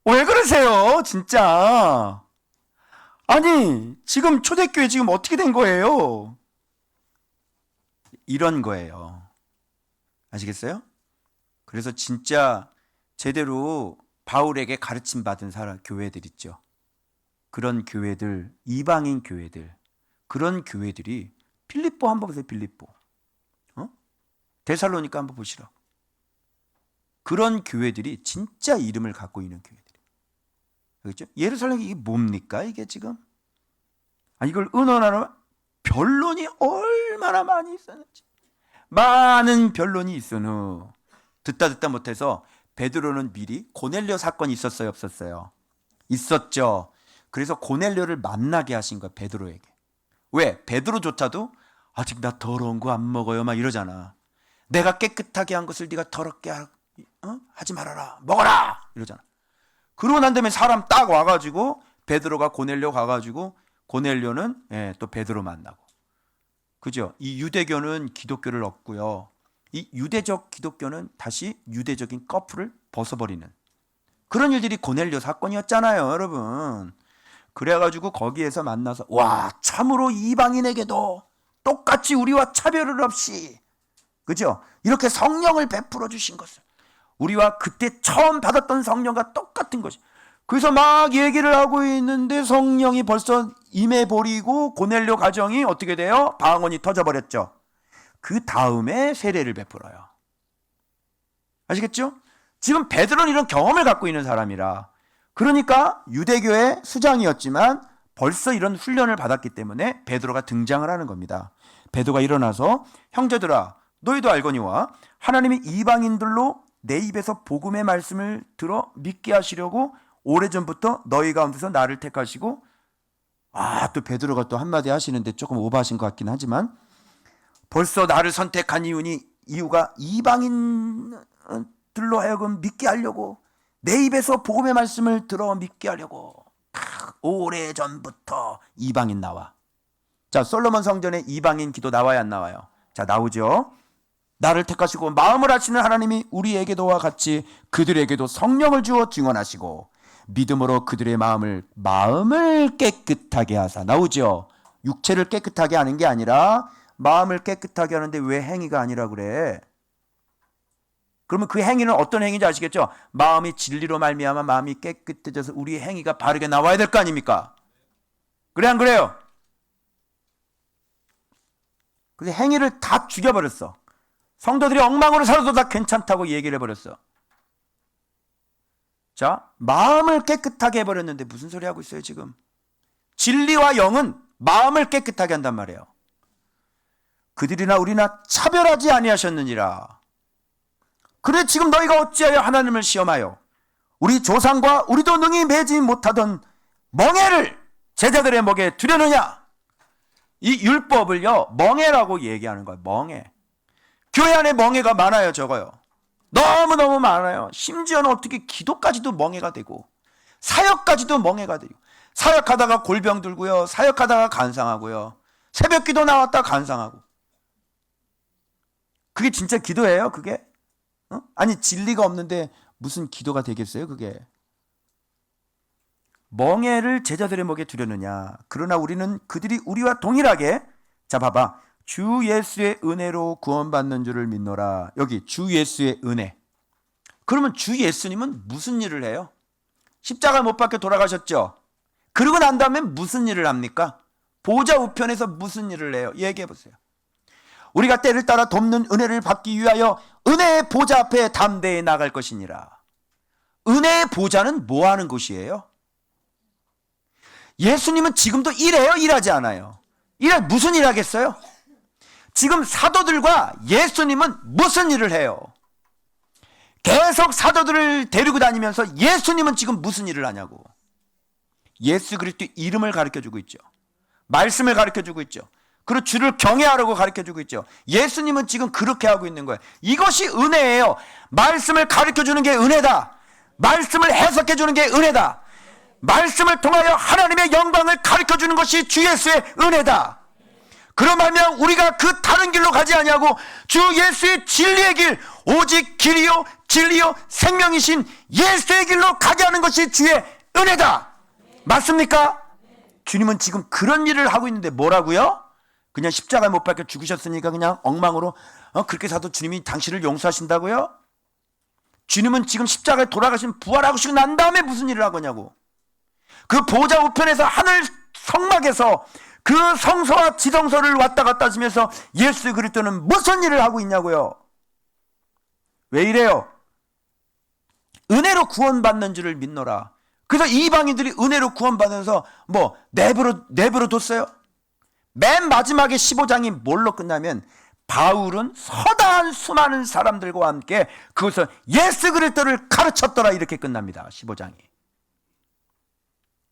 왜 그러세요 진짜. 아니 지금 초대교회 지금 어떻게 된 거예요? 이런 거예요. 아시겠어요? 그래서 진짜 제대로 바울에게 가르침 받은 교회들 있죠. 그런 교회들, 이방인 교회들, 그런 교회들이 빌립보 한번 보세요. 빌립보, 데살로니가 한번 보시라. 그런 교회들이 진짜 이름을 갖고 있는 교회들이. 그렇죠? 예루살렘이 이게 뭡니까 이게 지금? 아니 이걸 의논하러 변론이 얼마나 많이 있었는지. 많은 변론이 있은 후 듣다 못해서 베드로는 미리 고넬료 사건이 있었어요 없었어요? 있었죠. 그래서 고넬료를 만나게 하신 거야 베드로에게. 왜? 베드로조차도 아직 나 더러운 거 안 먹어요 막 이러잖아. 내가 깨끗하게 한 것을 네가 더럽게 하지 말아라, 먹어라 이러잖아. 그러고 난 다음에 사람 딱 와가지고 베드로가 고넬료 가가지고 고넬료는 또 베드로 만나고. 그죠? 이 유대교는 기독교를 얻고요, 이 유대적 기독교는 다시 유대적인 꺼풀을 벗어버리는 그런 일들이 고넬료 사건이었잖아요 여러분. 그래가지고 거기에서 만나서 와 참으로 이방인에게도 똑같이 우리와 차별을 없이, 그죠? 이렇게 성령을 베풀어 주신 것을 우리와 그때 처음 받았던 성령과 똑같은 것이. 그래서 막 얘기를 하고 있는데 성령이 벌써 임해버리고 고넬료 가정이 어떻게 돼요? 방언이 터져버렸죠. 그 다음에 세례를 베풀어요. 아시겠죠? 지금 베드로는 이런 경험을 갖고 있는 사람이라, 그러니까 유대교의 수장이었지만 벌써 이런 훈련을 받았기 때문에 베드로가 등장을 하는 겁니다. 베드로가 일어나서 형제들아 너희도 알거니와 하나님이 이방인들로 내 입에서 복음의 말씀을 들어 믿게 하시려고 오래전부터 너희 가운데서 나를 택하시고, 또 베드로가 또 한마디 하시는데 조금 오버하신 것 같긴 하지만, 벌써 나를 선택한 이유가 이방인들로 하여금 믿게 하려고, 내 입에서 복음의 말씀을 들어 믿게 하려고 오래전부터 이방인 나와. 자, 솔로몬 성전에 이방인 기도 나와야 안 나와요? 자, 나오죠. 나를 택하시고 마음을 아시는 하나님이 우리에게도와 같이 그들에게도 성령을 주어 증언하시고 믿음으로 그들의 마음을 깨끗하게 하사. 나오죠. 육체를 깨끗하게 하는 게 아니라 마음을 깨끗하게 하는데 왜 행위가 아니라 그래? 그러면 그 행위는 어떤 행위인지 아시겠죠? 마음이 진리로 말미암아 마음이 깨끗해져서 우리의 행위가 바르게 나와야 될 거 아닙니까? 그래 안 그래요? 근데 행위를 다 죽여버렸어. 성도들이 엉망으로 살아도 다 괜찮다고 얘기를 해버렸어. 자, 마음을 깨끗하게 해버렸는데 무슨 소리 하고 있어요 지금? 진리와 영은 마음을 깨끗하게 한단 말이에요. 그들이나 우리나 차별하지 아니하셨느니라. 그래 지금 너희가 어찌하여 하나님을 시험하여 우리 조상과 우리도 능히 매지 못하던 멍에를 제자들의 목에 두려느냐. 이 율법을요 멍에라고 얘기하는 거예요. 멍에. 교회 안에 멍에가 많아요. 적어요. 너무너무 많아요. 심지어는 어떻게 기도까지도 멍에가 되고 사역까지도 멍에가 되고, 사역하다가 골병 들고요, 사역하다가 간상하고요, 새벽 기도 나왔다 간상하고. 그게 진짜 기도예요 그게? 아니 진리가 없는데 무슨 기도가 되겠어요 그게? 멍에를 제자들의 목에 두려느냐. 그러나 우리는 그들이 우리와 동일하게, 자 봐봐, 주 예수의 은혜로 구원받는 줄을 믿노라. 여기 주 예수의 은혜. 그러면 주 예수님은 무슨 일을 해요? 십자가 못 박혀 돌아가셨죠. 그러고 난 다음에 무슨 일을 합니까? 보좌 우편에서 무슨 일을 해요? 얘기해 보세요. 우리가 때를 따라 돕는 은혜를 받기 위하여 은혜의 보좌 앞에 담대히 나갈 것이니라. 은혜의 보좌는 뭐 하는 곳이에요? 예수님은 지금도 일해요? 일하지 않아요? 무슨 일 하겠어요? 지금 사도들과 예수님은 무슨 일을 해요? 계속 사도들을 데리고 다니면서 예수님은 지금 무슨 일을 하냐고. 예수 그리스도 이름을 가르쳐주고 있죠. 말씀을 가르쳐주고 있죠. 그리고 주를 경외하라고 가르쳐주고 있죠. 예수님은 지금 그렇게 하고 있는 거예요. 이것이 은혜예요. 말씀을 가르쳐주는 게 은혜다. 말씀을 해석해주는 게 은혜다. 말씀을 통하여 하나님의 영광을 가르쳐주는 것이 주 예수의 은혜다. 그러면 우리가 그 다른 길로 가지 아니하고 주 예수의 진리의 길, 오직 길이요 진리요 생명이신 예수의 길로 가게 하는 것이 주의 은혜다. 맞습니까? 주님은 지금 그런 일을 하고 있는데 뭐라고요? 그냥 십자가에 못 박혀 죽으셨으니까 그냥 엉망으로 그렇게 사도 주님이 당신을 용서하신다고요? 주님은 지금 십자가에 돌아가신 부활하시고 난 다음에 무슨 일을 하거냐고. 그 보좌 우편에서 하늘 성막에서 그 성소와 지성소를 왔다 갔다 하시면서 예수 그리스도는 무슨 일을 하고 있냐고요. 왜 이래요? 은혜로 구원받는 줄을 믿노라. 그래서 이방인들이 은혜로 구원받아서 뭐 내버려 뒀어요. 맨 마지막에 15장이 뭘로 끝나면 바울은 서다한 수많은 사람들과 함께 그것을 예수 그리스도를 가르쳤더라 이렇게 끝납니다. 15장이.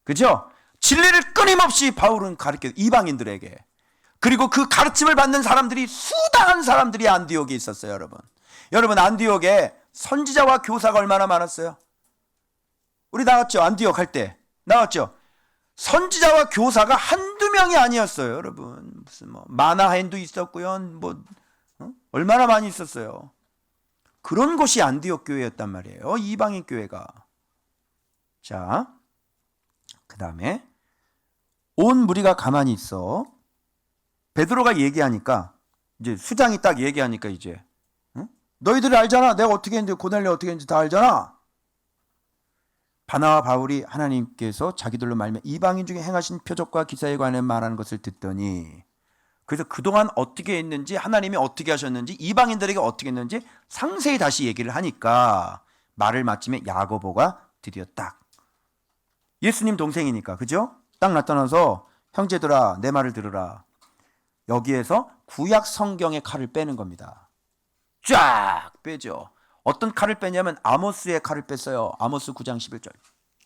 그죠? 진리를 끊임없이 바울은 가르쳐요. 이방인들에게. 그리고 그 가르침을 받는 사람들이 수다한 사람들이 안디옥에 있었어요. 여러분 안디옥에 선지자와 교사가 얼마나 많았어요? 우리 나왔죠. 안디옥 할 때 나왔죠. 선지자와 교사가 한두 명이 아니었어요. 여러분 무슨 마나헨도 있었고요. 얼마나 많이 있었어요. 그런 곳이 안디옥 교회였단 말이에요. 이방인 교회가. 자, 그 다음에 온 무리가 가만히 있어. 베드로가 얘기하니까 이제 수장이 딱 얘기하니까 이제 너희들이 알잖아. 내가 어떻게 했는지 고넬료 어떻게 했는지 다 알잖아. 바나와 바울이 하나님께서 자기들로 말미암아 이방인 중에 행하신 표적과 기사에 관해 말하는 것을 듣더니 그래서 그동안 어떻게 했는지 하나님이 어떻게 하셨는지 이방인들에게 어떻게 했는지 상세히 다시 얘기를 하니까 말을 마침에 야고보가 드디어 딱 예수님 동생이니까 그죠? 딱 나타나서 형제들아 내 말을 들으라. 여기에서 구약 성경의 칼을 빼는 겁니다. 쫙 빼죠. 어떤 칼을 빼냐면 아모스의 칼을 뺐어요. 아모스 9장 11절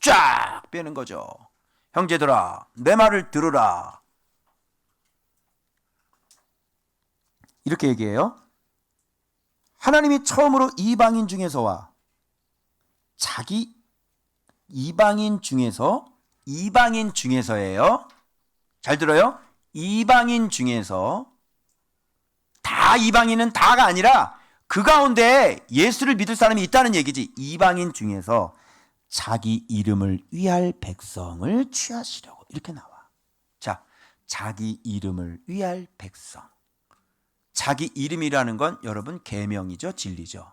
쫙 빼는 거죠. 형제들아 내 말을 들으라. 이렇게 얘기해요. 하나님이 처음으로 이방인 중에서와 이방인 중에서예요. 잘 들어요. 이방인 중에서 다 이방인은 다가 아니라 그 가운데 예수를 믿을 사람이 있다는 얘기지. 이방인 중에서 자기 이름을 위할 백성을 취하시려고 이렇게 나와. 자, 자기 이름을 위할 백성. 자기 이름이라는 건 여러분 계명이죠, 진리죠.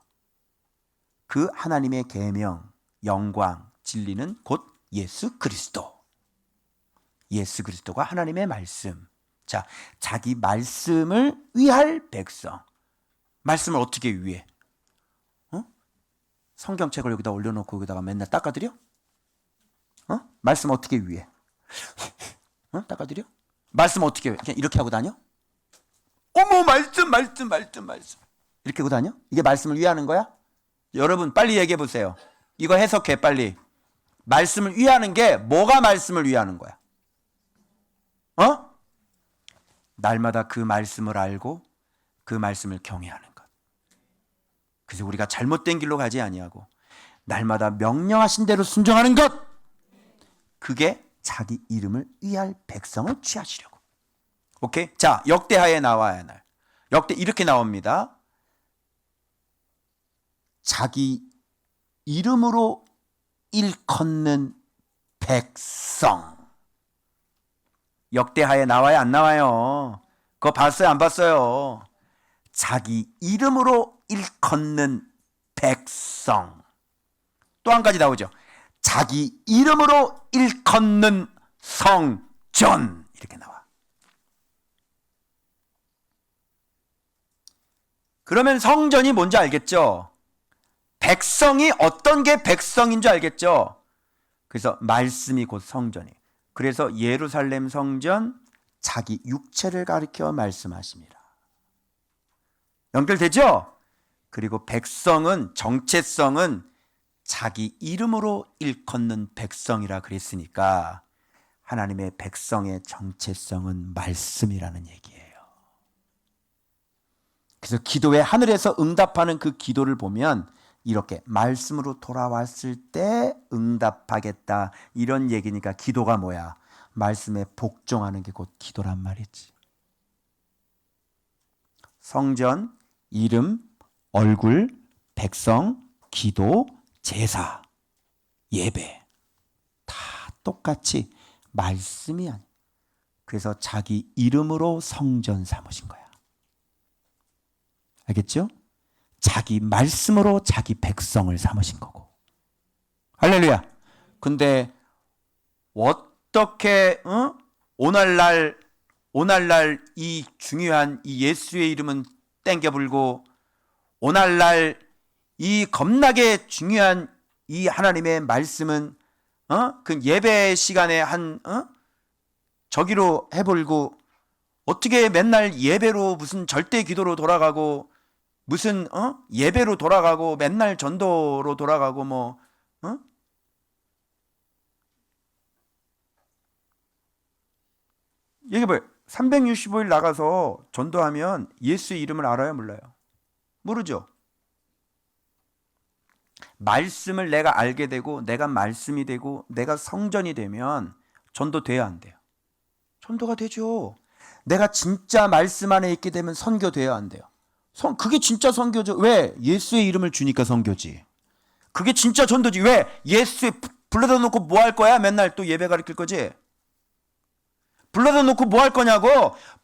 그 하나님의 계명, 영광, 진리는 곧 예수 그리스도. 예수 그리스도가 하나님의 말씀. 자, 자기 말씀을 위할 백성. 말씀을 어떻게 위해? 성경책을 여기다 올려놓고 여기다가 맨날 닦아드려? 말씀 어떻게 위해? 닦아드려? 말씀 어떻게 해? 그냥 이렇게 하고 다녀? 어머 말씀 이렇게 하고 다녀? 이게 말씀을 위하는 거야? 여러분 빨리 얘기해 보세요. 이거 해석해 빨리. 말씀을 위하는 게 뭐가 말씀을 위하는 거야? 날마다 그 말씀을 알고 그 말씀을 경외하는 것. 그래서 우리가 잘못된 길로 가지 아니하고 날마다 명령하신 대로 순종하는 것. 그게 자기 이름을 위할 백성을 취하시려고. 오케이? 자, 역대하에 나와야 할 날. 역대 이렇게 나옵니다. 자기 이름으로 일컫는 백성. 역대하에 나와요, 안 나와요? 그거 봤어요, 안 봤어요? 자기 이름으로 일컫는 백성. 또 한 가지 나오죠. 자기 이름으로 일컫는 성전. 이렇게 나와. 그러면 성전이 뭔지 알겠죠? 백성이 어떤 게 백성인 줄 알겠죠? 그래서 말씀이 곧 성전이에요. 그래서 예루살렘 성전 자기 육체를 가리켜 말씀하십니다. 연결되죠? 그리고 백성은 정체성은 자기 이름으로 일컫는 백성이라 그랬으니까 하나님의 백성의 정체성은 말씀이라는 얘기예요. 그래서 기도에 하늘에서 응답하는 그 기도를 보면 이렇게 말씀으로 돌아왔을 때 응답하겠다 이런 얘기니까 기도가 뭐야? 말씀에 복종하는 게 곧 기도란 말이지. 성전, 이름, 얼굴, 백성, 기도, 제사, 예배 다 똑같이 말씀이 아니야. 그래서 자기 이름으로 성전 삼으신 거야. 알겠죠? 자기 말씀으로 자기 백성을 삼으신 거고. 할렐루야. 근데 어떻게 오늘날 이 중요한 이 예수의 이름은 땡겨불고 오늘날 이 겁나게 중요한 이 하나님의 말씀은 그 예배 시간에 저기로 해버리고 어떻게 맨날 예배로 무슨 절대 기도로 돌아가고 무슨 예배로 돌아가고 맨날 전도로 돌아가고 뭐 얘기해봐요. 365일 나가서 전도하면 예수의 이름을 알아요, 몰라요? 모르죠. 말씀을 내가 알게 되고 내가 말씀이 되고 내가 성전이 되면 전도 돼야 안 돼요? 전도가 되죠. 내가 진짜 말씀 안에 있게 되면 선교 돼야 안 돼요? 그게 진짜 선교죠. 왜? 예수의 이름을 주니까 선교지. 그게 진짜 전도지. 왜? 예수의 불러다 놓고 뭐 할 거야? 맨날 또 예배 가르칠 거지? 불러다 놓고 뭐 할 거냐고?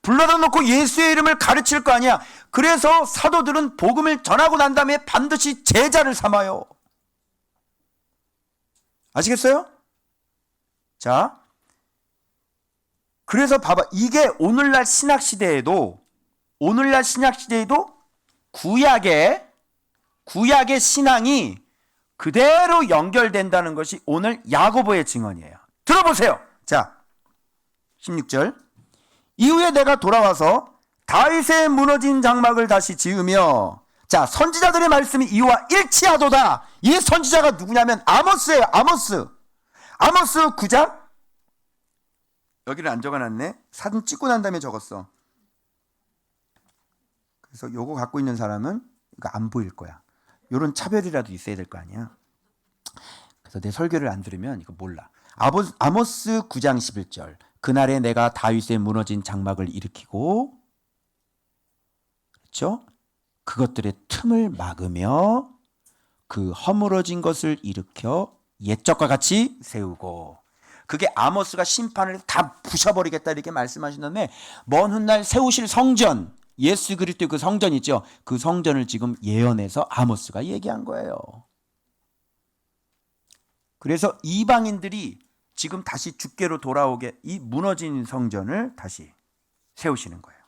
불러다 놓고 예수의 이름을 가르칠 거 아니야. 그래서 사도들은 복음을 전하고 난 다음에 반드시 제자를 삼아요. 아시겠어요? 자, 그래서 봐봐. 이게 오늘날 신약시대에도 구약의 신앙이 그대로 연결된다는 것이 오늘 야고보의 증언이에요. 들어보세요. 자, 16절. 이후에 내가 돌아와서 다윗의 무너진 장막을 다시 지으며, 자, 선지자들의 말씀이 이와 일치하도다. 이 선지자가 누구냐면 아모스예요. 아모스 9장. 여기를 안 적어놨네. 사진 찍고 난 다음에 적었어. 그래서 요거 갖고 있는 사람은 이거 안 보일 거야. 요런 차별이라도 있어야 될 거 아니야. 그래서 내 설교를 안 들으면 이거 몰라. 아모스 9장 11절. 그날에 내가 다윗의 무너진 장막을 일으키고, 그렇죠? 그것들의 틈을 막으며 그 허물어진 것을 일으켜 옛적과 같이 세우고. 그게 아모스가 심판을 다 부셔버리겠다 이렇게 말씀하시는데, 먼 훗날 세우실 성전, 예수 그리스도의 그 성전 있죠. 그 성전을 지금 예언해서 아모스가 얘기한 거예요. 그래서 이방인들이 지금 다시 주께로 돌아오게 이 무너진 성전을 다시 세우시는 거예요.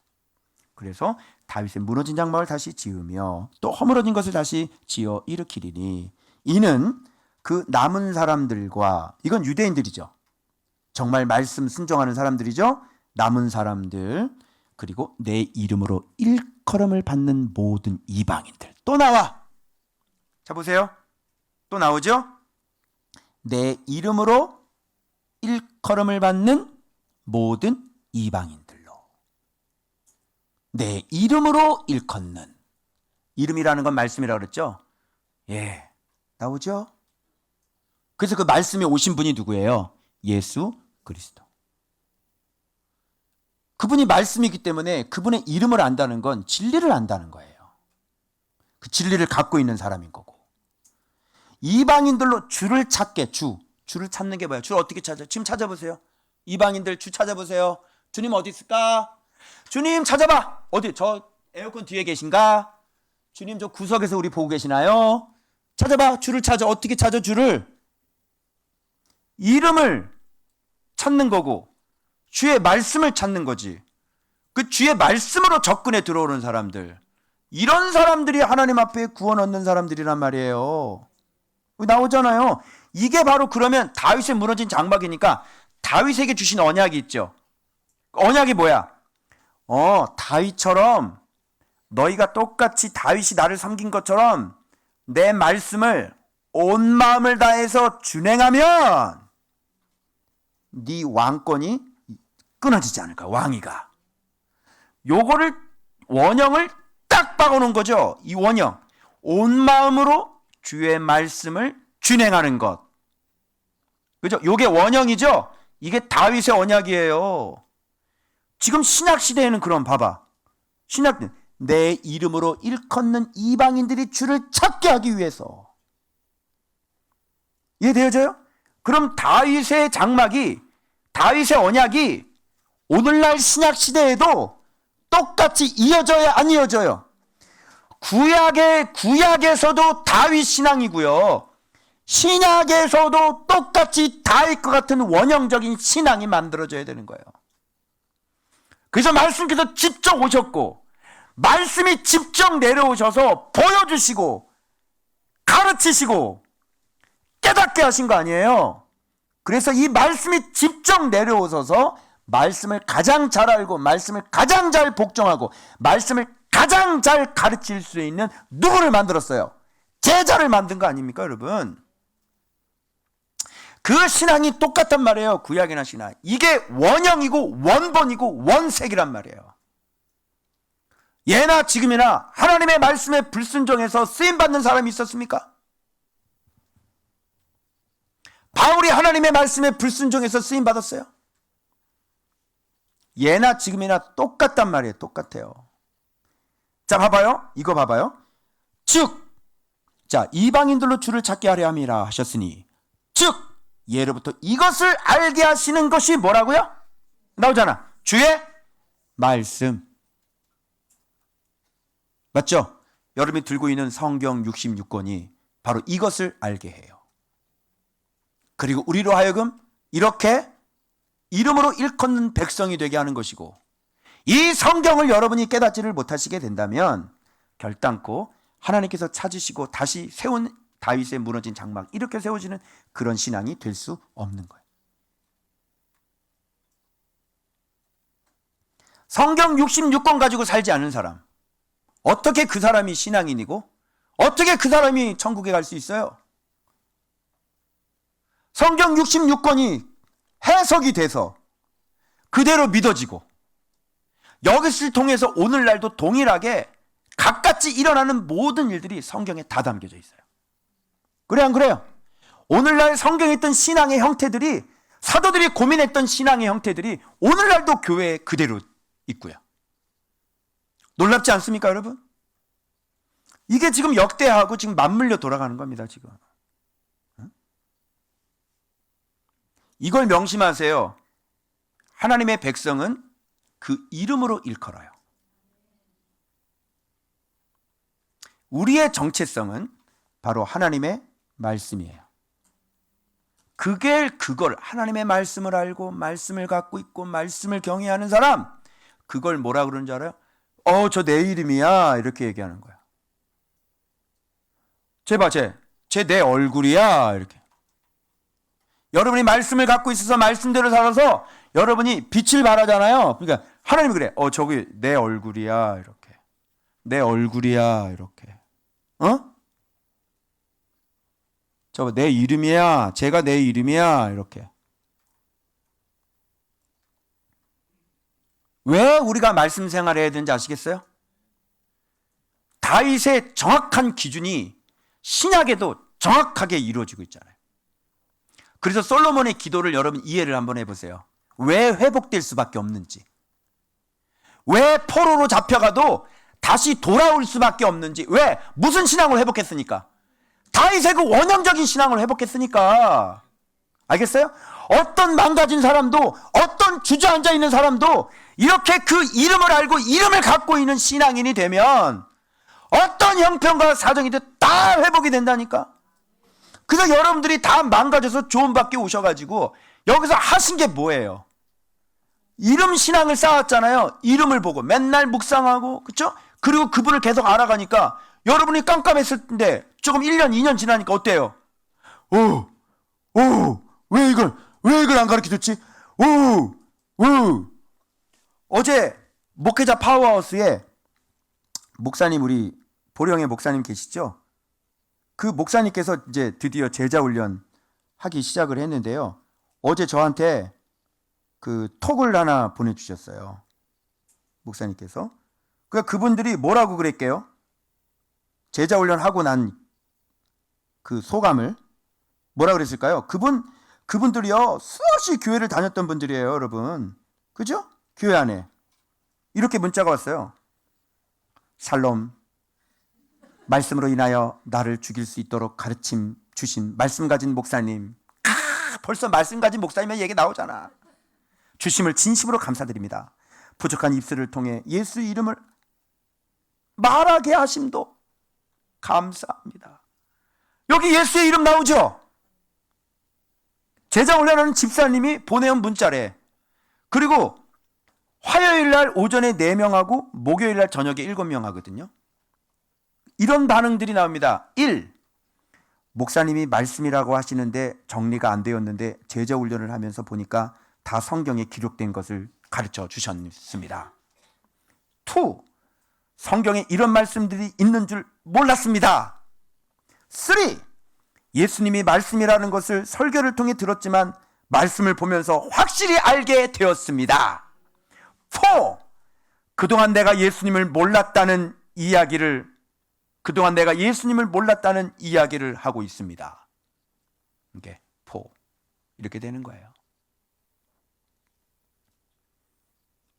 그래서 다윗의 무너진 장막을 다시 지으며 또 허물어진 것을 다시 지어 일으키리니, 이는 그 남은 사람들과, 이건 유대인들이죠. 정말 말씀 순종하는 사람들이죠. 남은 사람들, 그리고 내 이름으로 일컬음을 받는 모든 이방인들. 또 나와. 자, 보세요. 또 나오죠. 내 이름으로 일컬음을 받는 모든 이방인들로. 내 이름으로 일컫는. 이름이라는 건 말씀이라고 그랬죠. 예, 나오죠. 그래서 그 말씀에 오신 분이 누구예요? 예수 그리스도. 그분이 말씀이기 때문에 그분의 이름을 안다는 건 진리를 안다는 거예요. 그 진리를 갖고 있는 사람인 거고. 이방인들로 주를 찾게. 주를 찾는 게 뭐야? 주를 어떻게 찾아? 지금 찾아보세요. 이방인들 주 찾아보세요. 주님 어디 있을까? 주님 찾아봐. 어디? 저 에어컨 뒤에 계신가? 주님 저 구석에서 우리 보고 계시나요? 찾아봐. 주를 찾아. 어떻게 찾아 주를? 이름을 찾는 거고 주의 말씀을 찾는 거지. 그 주의 말씀으로 접근해 들어오는 사람들, 이런 사람들이 하나님 앞에 구원 얻는 사람들이란 말이에요. 나오잖아요. 이게 바로 그러면 다윗의 무너진 장막이니까 다윗에게 주신 언약이 있죠. 언약이 뭐야? 다윗처럼 너희가 똑같이 다윗이 나를 섬긴 것처럼 내 말씀을 온 마음을 다해서 준행하면 네 왕권이 끊어지지 않을까, 왕위가. 요거를 원형을 딱 박아놓은 거죠. 이 원형. 온 마음으로 주의 말씀을 준행하는 것. 그죠? 요게 원형이죠? 이게 다윗의 언약이에요. 지금 신약 시대에는 그럼 봐봐. 신약 때 내 이름으로 일컫는 이방인들이 주를 찾게 하기 위해서. 이해되어져요? 그럼 다윗의 장막이, 다윗의 언약이 오늘날 신약 시대에도 똑같이 이어져야 안 이어져요? 구약에서도 다윗 신앙이고요. 신약에서도 똑같이 다윗과 같은 원형적인 신앙이 만들어져야 되는 거예요. 그래서 말씀께서 직접 오셨고, 말씀이 직접 내려오셔서 보여주시고, 가르치시고, 깨닫게 하신 거 아니에요? 그래서 이 말씀이 직접 내려오셔서 말씀을 가장 잘 알고, 말씀을 가장 잘 복종하고, 말씀을 가장 잘 가르칠 수 있는 누구를 만들었어요? 제자를 만든 거 아닙니까, 여러분? 그 신앙이 똑같단 말이에요. 구약이나 신앙. 이게 원형이고 원본이고 원색이란 말이에요. 예나 지금이나 하나님의 말씀에 불순종해서 쓰임받는 사람이 있었습니까? 바울이 하나님의 말씀에 불순종해서 쓰임받았어요? 예나 지금이나 똑같단 말이에요. 똑같아요. 자, 봐봐요. 이거 봐봐요. 즉, 자, 이방인들로 주를 찾게 하려 함이라 하셨으니, 즉, 예로부터 이것을 알게 하시는 것이 뭐라고요? 나오잖아. 주의 말씀. 맞죠? 여러분이 들고 있는 성경 66권이 바로 이것을 알게 해요. 그리고 우리로 하여금 이렇게 이름으로 일컫는 백성이 되게 하는 것이고, 이 성경을 여러분이 깨닫지를 못하시게 된다면 결단코 하나님께서 찾으시고 다시 세운 다윗의 무너진 장막, 이렇게 세워지는 그런 신앙이 될 수 없는 거예요. 성경 66권 가지고 살지 않은 사람, 어떻게 그 사람이 신앙인이고 어떻게 그 사람이 천국에 갈 수 있어요? 성경 66권이 해석이 돼서 그대로 믿어지고, 여기를 통해서 오늘날도 동일하게 각같이 일어나는 모든 일들이 성경에 다 담겨져 있어요. 그래 안 그래요? 오늘날 성경에 있던 신앙의 형태들이, 사도들이 고민했던 신앙의 형태들이 오늘날도 교회에 그대로 있고요. 놀랍지 않습니까, 여러분? 이게 지금 역대하고 지금 맞물려 돌아가는 겁니다, 지금. 이걸 명심하세요. 하나님의 백성은 그 이름으로 일컬어요. 우리의 정체성은 바로 하나님의 말씀이에요. 그걸 하나님의 말씀을 알고 말씀을 갖고 있고 말씀을 경외하는 사람, 그걸 뭐라 그러는 줄 알아요? 저 내 이름이야, 이렇게 얘기하는 거야. 쟤 내 얼굴이야, 이렇게. 여러분이 말씀을 갖고 있어서 말씀대로 살아서 여러분이 빛을 발하잖아요. 그러니까 하나님이 그래. 저기 내 얼굴이야, 이렇게. 내 얼굴이야, 이렇게. 저거 내 이름이야. 제가 내 이름이야, 이렇게. 왜 우리가 말씀 생활해야 되는지 아시겠어요? 다윗의 정확한 기준이 신약에도 정확하게 이루어지고 있잖아요. 그래서 솔로몬의 기도를 여러분 이해를 한번 해보세요. 왜 회복될 수밖에 없는지, 왜 포로로 잡혀가도 다시 돌아올 수밖에 없는지, 왜? 무슨 신앙을 회복했으니까? 다윗의 그 원형적인 신앙을 회복했으니까. 알겠어요? 어떤 망가진 사람도, 어떤 주저앉아 있는 사람도 이렇게 그 이름을 알고 이름을 갖고 있는 신앙인이 되면 어떤 형편과 사정이든 다 회복이 된다니까. 그래서 여러분들이 다 망가져서 좋은 밖에 오셔가지고 여기서 하신 게 뭐예요? 이름 신앙을 쌓았잖아요. 이름을 보고 맨날 묵상하고, 그렇죠? 그리고 그분을 계속 알아가니까 여러분이 깜깜했을 텐데 조금 1년, 2년 지나니까 어때요? 왜 이걸 안 가르쳐줬지? 어제 목회자 파워하우스에 목사님, 우리 보령의 목사님 계시죠? 그 목사님께서 이제 드디어 제자 훈련 하기 시작을 했는데요. 어제 저한테 그 톡을 하나 보내주셨어요. 목사님께서. 그러니까 그분들이 뭐라고 그랬게요? 제자 훈련하고 난 그 소감을 뭐라 그랬을까요? 그분들이요 수없이 교회를 다녔던 분들이에요, 여러분. 그죠? 교회 안에 이렇게 문자가 왔어요. 샬롬, 말씀으로 인하여 나를 죽일 수 있도록 가르침 주신 말씀 가진 목사님. 벌써 말씀 가진 목사님의 얘기 나오잖아. 주심을 진심으로 감사드립니다. 부족한 입술을 통해 예수 이름을 말하게 하심도 감사합니다. 여기 예수의 이름 나오죠? 제자 훈련하는 집사님이 보내온 문자래. 그리고 화요일 날 오전에 4명하고 목요일 날 저녁에 7명 하거든요. 이런 반응들이 나옵니다. 1. 목사님이 말씀이라고 하시는데 정리가 안 되었는데 제자 훈련을 하면서 보니까 다 성경에 기록된 것을 가르쳐 주셨습니다. 2. 성경에 이런 말씀들이 있는 줄 몰랐습니다. 3. 예수님이 말씀이라는 것을 설교를 통해 들었지만 말씀을 보면서 확실히 알게 되었습니다. 4. 그동안 내가 예수님을 몰랐다는 이야기를 하고 있습니다. 이게 4. 이렇게 되는 거예요.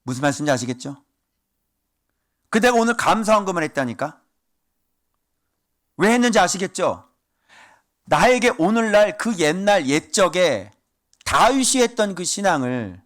무슨 말씀인지 아시겠죠? 내가 오늘 감사헌금을 했다니까? 왜 했는지 아시겠죠? 나에게 오늘날 그 옛날 옛적에 다윗이 했던 그 신앙을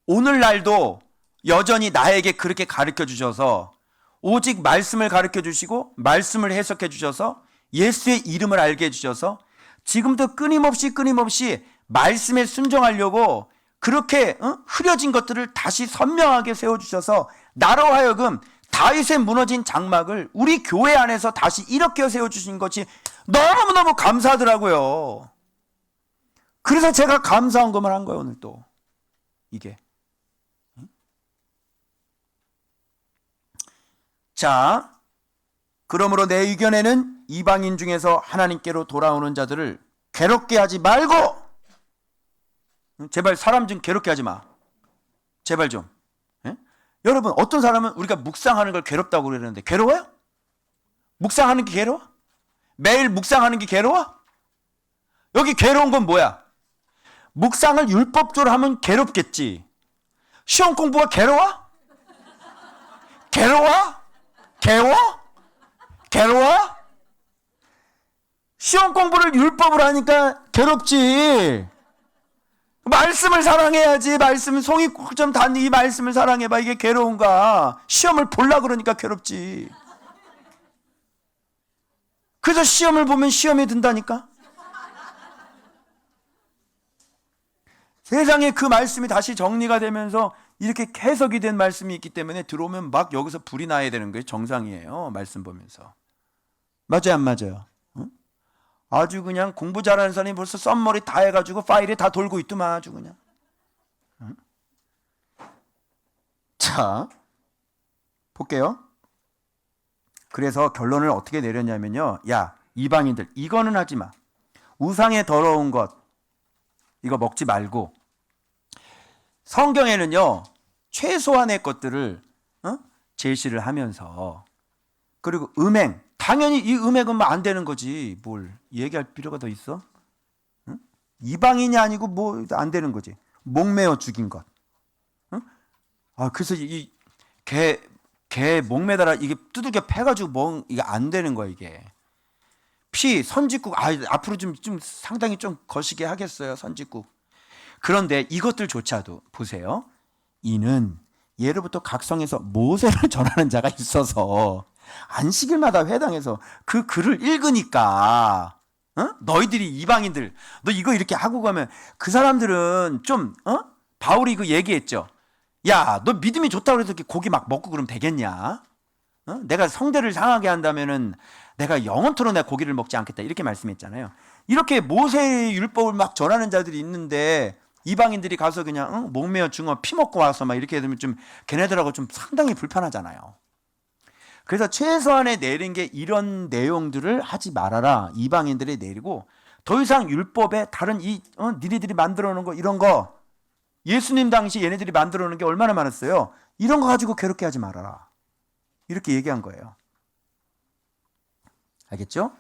오늘날도 여전히 나에게 그렇게 가르쳐 주셔서 오직 말씀을 가르쳐 주시고 말씀을 해석해 주셔서 예수의 이름을 알게 해주셔서 지금도 끊임없이 말씀에 순종하려고 그렇게 흐려진 것들을 다시 선명하게 세워주셔서 나로 하여금 다윗의 무너진 장막을 우리 교회 안에서 다시 일으켜 세워주신 것이 너무너무 감사하더라고요. 그래서 제가 감사헌금을 한 거예요. 오늘 또 이게. 자, 그러므로 내 의견에는 이방인 중에서 하나님께로 돌아오는 자들을 괴롭게 하지 말고, 제발 사람 좀 괴롭게 하지 마. 제발 좀. 예? 여러분, 어떤 사람은 우리가 묵상하는 걸 괴롭다고 그러는데 괴로워요? 묵상하는 게 괴로워? 매일 묵상하는 게 괴로워? 여기 괴로운 건 뭐야? 묵상을 율법적으로 하면 괴롭겠지. 시험 공부가 괴로워? 괴로워? 시험 공부를 율법으로 하니까 괴롭지. 말씀을 사랑해야지. 말씀 송이 꼭 좀 단 이 말씀을 사랑해봐. 이게 괴로운가? 시험을 보려고 그러니까 괴롭지. 그래서 시험을 보면 시험에 든다니까. 세상에 그 말씀이 다시 정리가 되면서 이렇게 해석이 된 말씀이 있기 때문에 들어오면 막 여기서 불이 나야 되는 거예요. 정상이에요. 말씀 보면서. 맞아요, 안 맞아요? 응? 아주 그냥 공부 잘하는 사람이 벌써 썸머리 다 해가지고 파일이 다 돌고 있더만 아주 그냥. 응? 자, 볼게요. 그래서 결론을 어떻게 내렸냐면요. 야, 이방인들 이거는 하지 마. 우상의 더러운 것 이거 먹지 말고, 성경에는요 최소한의 것들을 제시를 하면서, 그리고 음행, 당연히 이 음행은 뭐 안 되는 거지. 뭘 얘기할 필요가 더 있어? 응? 이방인이 아니고 뭐 안 되는 거지. 목매어 죽인 것. 응? 그래서 이 개 목매달아 이게 두들겨 패가지고 이게 안 되는 거야 이게. 피 선짓국 앞으로 좀 상당히 좀 거시게 하겠어요 선짓국. 그런데 이것들조차도 보세요. 이는 예로부터 각성에서 모세를 전하는 자가 있어서 안식일마다 회당에서 그 글을 읽으니까 너희들이 이방인들 너 이거 이렇게 하고 가면 그 사람들은 좀 바울이 그 얘기했죠. 야, 너 믿음이 좋다고 해서 이렇게 고기 막 먹고 그러면 되겠냐? 내가 성대를 상하게 한다면은 내가 영원토록 내가 고기를 먹지 않겠다 이렇게 말씀했잖아요. 이렇게 모세의 율법을 막 전하는 자들이 있는데 이방인들이 가서 그냥 목매어 죽어 피 먹고 와서 막 이렇게 되면 좀 걔네들하고 좀 상당히 불편하잖아요. 그래서 최소한에 내린 게 이런 내용들을 하지 말아라. 이방인들이 내리고 더 이상 율법에 다른 니네들이 만들어 놓은 거 이런 거 예수님 당시 얘네들이 만들어 놓은 게 얼마나 많았어요. 이런 거 가지고 괴롭게 하지 말아라. 이렇게 얘기한 거예요. 알겠죠?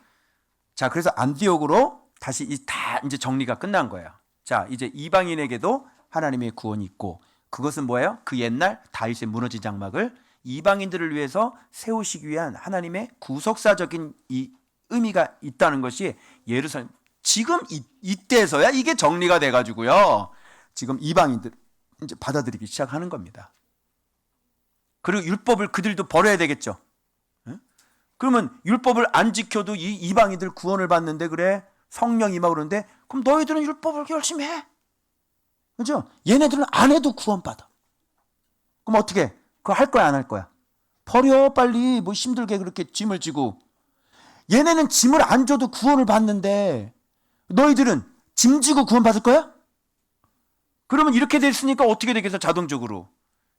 자, 그래서 안디옥으로 다시 다 이제 정리가 끝난 거예요. 자, 이제 이방인에게도 하나님의 구원이 있고, 그것은 뭐예요? 그 옛날 다윗의 무너진 장막을 이방인들을 위해서 세우시기 위한 하나님의 구속사적인 이 의미가 있다는 것이 예루살렘 지금 이때서야 이게 정리가 돼가지고요. 지금 이방인들 이제 받아들이기 시작하는 겁니다. 그리고 율법을 그들도 버려야 되겠죠. 그러면 율법을 안 지켜도 이 이방인들 구원을 받는데, 그래 성령 임하고 그러는데, 그럼 너희들은 율법을 열심히 해. 그죠? 얘네들은 안 해도 구원받아. 그럼 어떻게? 그거 할 거야 안 할 거야? 버려 빨리. 뭐 힘들게 그렇게 짐을 지고. 얘네는 짐을 안 줘도 구원을 받는데 너희들은 짐 지고 구원 받을 거야? 그러면 이렇게 됐으니까 어떻게 되겠어? 자동적으로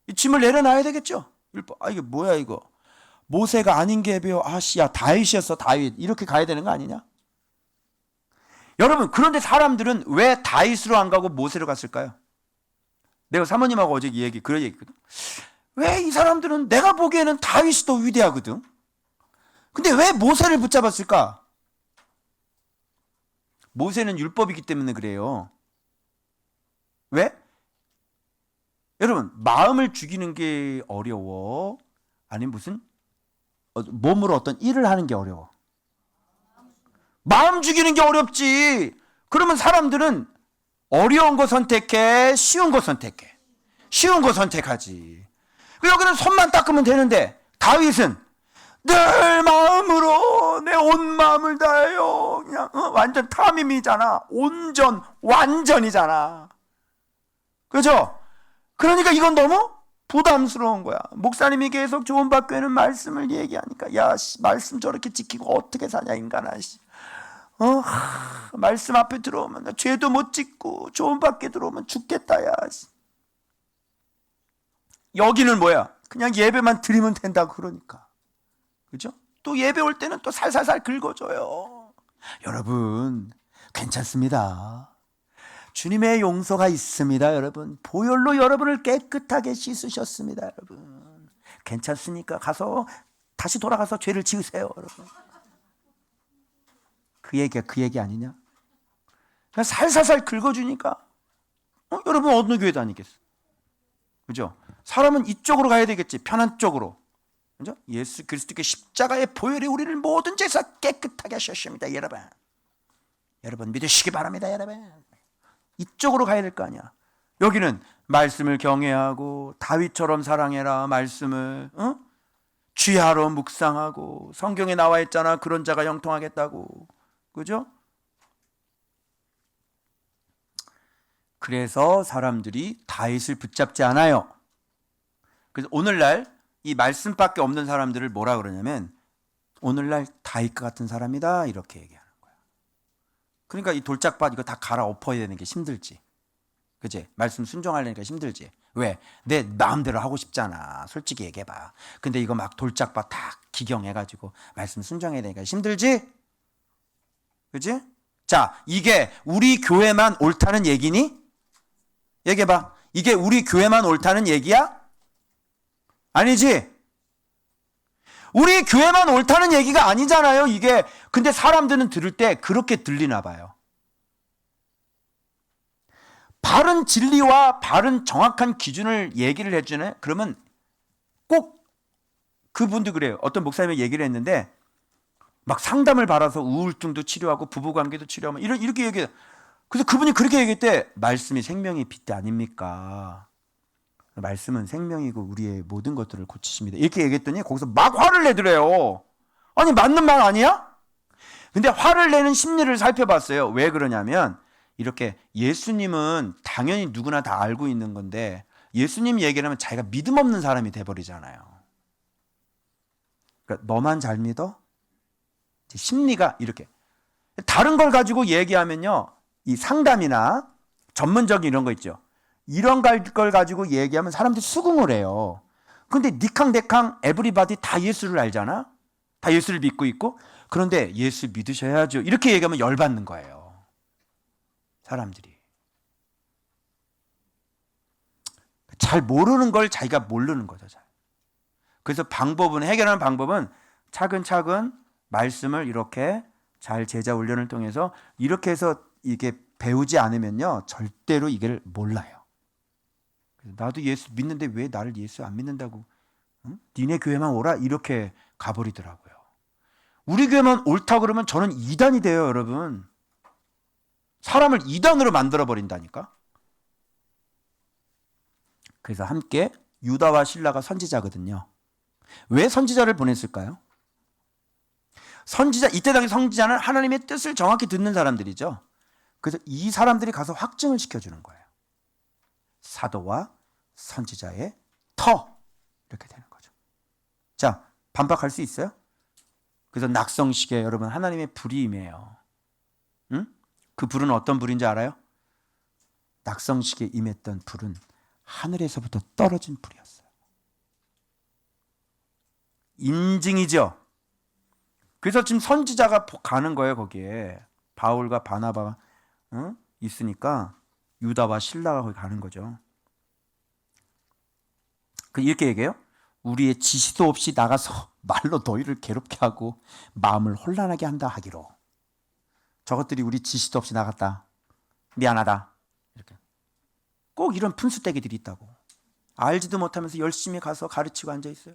이 짐을 내려놔야 되겠죠. 율법. 이게 뭐야 이거? 모세가 아닌 게 배워. 야 다윗이었어 다윗. 이렇게 가야 되는 거 아니냐? 여러분, 그런데 사람들은 왜 다윗으로 안 가고 모세로 갔을까요? 내가 사모님하고 어제 그런 얘기거든. 왜 이 사람들은 내가 보기에는 다윗이 더 위대하거든. 근데 왜 모세를 붙잡았을까? 모세는 율법이기 때문에 그래요. 왜? 여러분, 마음을 죽이는 게 어려워? 아니면 무슨 몸으로 어떤 일을 하는 게 어려워? 마음 죽이는 게 어렵지. 그러면 사람들은 어려운 거 선택해, 쉬운 거 선택해. 쉬운 거 선택하지. 여기는 손만 닦으면 되는데, 다윗은 늘 마음으로 내 온 마음을 다해요. 그냥 완전 탐임이잖아. 완전이잖아. 그죠? 그러니까 이건 너무 부담스러운 거야. 목사님이 계속 좋은 받교회는 말씀을 얘기하니까, 야, 말씀 저렇게 지키고 어떻게 사냐 인간아. 말씀 앞에 들어오면 죄도 못 짓고 좋은 밖에 들어오면 죽겠다. 야. 여기는 뭐야? 그냥 예배만 드리면 된다고 그러니까. 그죠? 또 예배 올 때는 또 살살살 긁어줘요. 여러분, 괜찮습니다. 주님의 용서가 있습니다. 여러분, 보혈로 여러분을 깨끗하게 씻으셨습니다. 여러분, 괜찮으니까 가서 다시 돌아가서 죄를 지으세요. 여러분, 그 얘기 아니냐? 그냥 살살살 긁어주니까 여러분 어느 교회 다니겠어? 그죠? 사람은 이쪽으로 가야 되겠지. 편한 쪽으로. 그죠? 예수 그리스도의 십자가의 보혈이 우리를 모든 죄에서 깨끗하게 하셨습니다. 여러분 믿으시기 바랍니다. 여러분 이쪽으로 가야 될 거 아니야. 여기는 말씀을 경외하고 다윗처럼 사랑해라. 말씀을 주야로 묵상하고, 성경에 나와 있잖아. 그런 자가 형통하겠다고. 그죠? 그래서 사람들이 다윗을 붙잡지 않아요. 그래서 오늘날 이 말씀밖에 없는 사람들을 뭐라 그러냐면, 오늘날 다윗과 같은 사람이다 이렇게 얘기하는 거야. 그러니까 이 돌짝밭 이거 다 갈아엎어야 되는 게 힘들지. 그치? 말씀 순종하려니까 힘들지. 왜? 내 마음대로 하고 싶잖아. 솔직히 얘기해봐. 근데 이거 막 돌짝밭 다 기경해가지고 말씀 순종해야 되니까 힘들지? 그치? 자, 이게 우리 교회만 옳다는 얘기니? 얘기해봐. 이게 우리 교회만 옳다는 얘기야? 아니지? 우리 교회만 옳다는 얘기가 아니잖아요, 이게. 근데 사람들은 들을 때 그렇게 들리나 봐요. 바른 진리와 바른 정확한 기준을 얘기를 해주네? 그러면 꼭 그분도 그래요. 어떤 목사님이 얘기를 했는데, 막 상담을 받아서 우울증도 치료하고 부부관계도 치료하고 이렇게 얘기해요. 그래서 그분이 그렇게 얘기했대. 말씀이 생명의 빛 아닙니까? 말씀은 생명이고 우리의 모든 것들을 고치십니다. 이렇게 얘기했더니 거기서 막 화를 내더래요. 아니 맞는 말 아니야? 근데 화를 내는 심리를 살펴봤어요. 왜 그러냐면, 이렇게 예수님은 당연히 누구나 다 알고 있는 건데, 예수님 얘기를 하면 자기가 믿음 없는 사람이 돼버리잖아요. 그러니까 너만 잘 믿어? 심리가 이렇게. 다른 걸 가지고 얘기하면요, 이 상담이나 전문적인 이런 거 있죠. 이런 걸 가지고 얘기하면 사람들이 수긍을 해요. 근데 니캉데캉 에브리바디 다 예수를 알잖아. 다 예수를 믿고 있고. 그런데 예수 믿으셔야죠. 이렇게 얘기하면 열받는 거예요, 사람들이. 잘 모르는 걸 자기가 모르는 거죠. 잘. 그래서 해결하는 방법은 차근차근 말씀을 이렇게 잘 제자 훈련을 통해서 이렇게 해서 이게 배우지 않으면요, 절대로 이걸 몰라요. 나도 예수 믿는데 왜 나를 예수 안 믿는다고? 응? 니네 교회만 오라? 이렇게 가버리더라고요. 우리 교회만 옳다 그러면 저는 이단이 돼요, 여러분. 사람을 이단으로 만들어 버린다니까. 그래서 함께 유다와 실라가 선지자거든요. 왜 선지자를 보냈을까요? 이때 당시 선지자는 하나님의 뜻을 정확히 듣는 사람들이죠. 그래서 이 사람들이 가서 확증을 시켜주는 거예요. 사도와 선지자의 터, 이렇게 되는 거죠. 자, 반박할 수 있어요? 그래서 낙성식에 여러분 하나님의 불이 임해요. 응? 그 불은 어떤 불인지 알아요? 낙성식에 임했던 불은 하늘에서부터 떨어진 불이었어요. 인증이죠. 그래서 지금 선지자가 가는 거예요. 거기에 바울과 바나바가 있으니까 유다와 실라가 거기 가는 거죠. 이렇게 얘기해요. 우리의 지시도 없이 나가서 말로 너희를 괴롭게 하고 마음을 혼란하게 한다 하기로. 저것들이 우리 지시도 없이 나갔다. 미안하다. 이렇게. 꼭 이런 푼수떼기들이 있다고. 알지도 못하면서 열심히 가서 가르치고 앉아 있어요.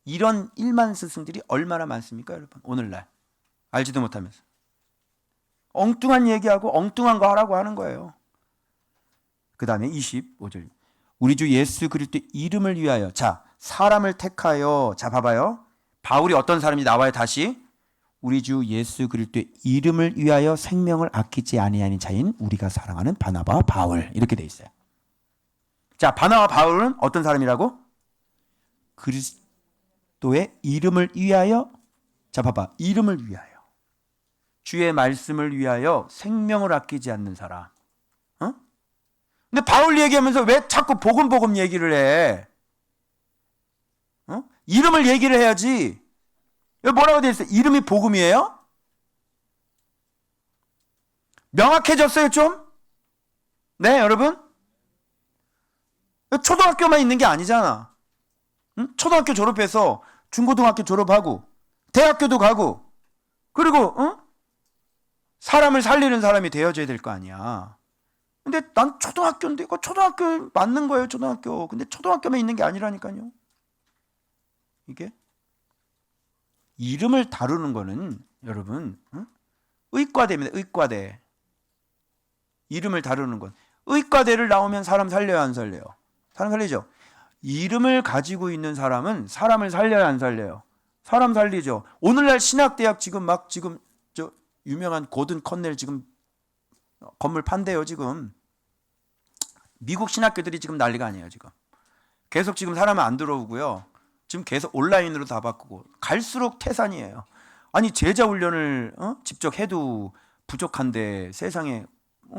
이런 일만 스승들이 얼마나 많습니까, 여러분? 오늘날. 알지도 못하면서. 엉뚱한 얘기하고 엉뚱한 거 하라고 하는 거예요. 그 다음에 25절. 우리 주 예수 그리스도의 이름을 위하여. 자, 사람을 택하여. 자, 봐봐요. 바울이 어떤 사람인지 나와요, 다시. 우리 주 예수 그리스도의 이름을 위하여 생명을 아끼지 아니하는 자인 우리가 사랑하는 바나바와 바울. 이렇게 돼 있어요. 자, 바나바와 바울은 어떤 사람이라고? 그리스도의 이름을 위하여. 자, 봐봐. 이름을 위하여. 주의 말씀을 위하여 생명을 아끼지 않는 사람. 근데 바울 얘기하면서 왜 자꾸 복음 얘기를 해? 이름을 얘기를 해야지. 여기 뭐라고 되어 있어요? 이름이 복음이에요? 명확해졌어요, 좀? 네, 여러분? 초등학교만 있는 게 아니잖아. 응? 초등학교 졸업해서 중고등학교 졸업하고 대학교도 가고 그리고 사람을 살리는 사람이 되어져야 될 거 아니야. 근데 난 초등학교인데 이거 초등학교 맞는 거예요, 초등학교. 근데 초등학교만 있는 게 아니라니까요. 이게 이름을 다루는 거는 여러분 의과대입니다. 의과대. 이름을 다루는 건 의과대를 나오면 사람 살려야 안 살려요? 사람 살리죠. 이름을 가지고 있는 사람은 사람을 살려야 안 살려요? 사람 살리죠. 오늘날 신학대학 지금 저 유명한 고든 컨넬 지금 건물 판대요, 지금. 미국 신학교들이 지금 난리가 아니에요, 지금. 계속 지금 사람은 안 들어오고요. 지금 계속 온라인으로 다 바꾸고 갈수록 태산이에요. 아니 제자 훈련을 직접 해도 부족한데 세상에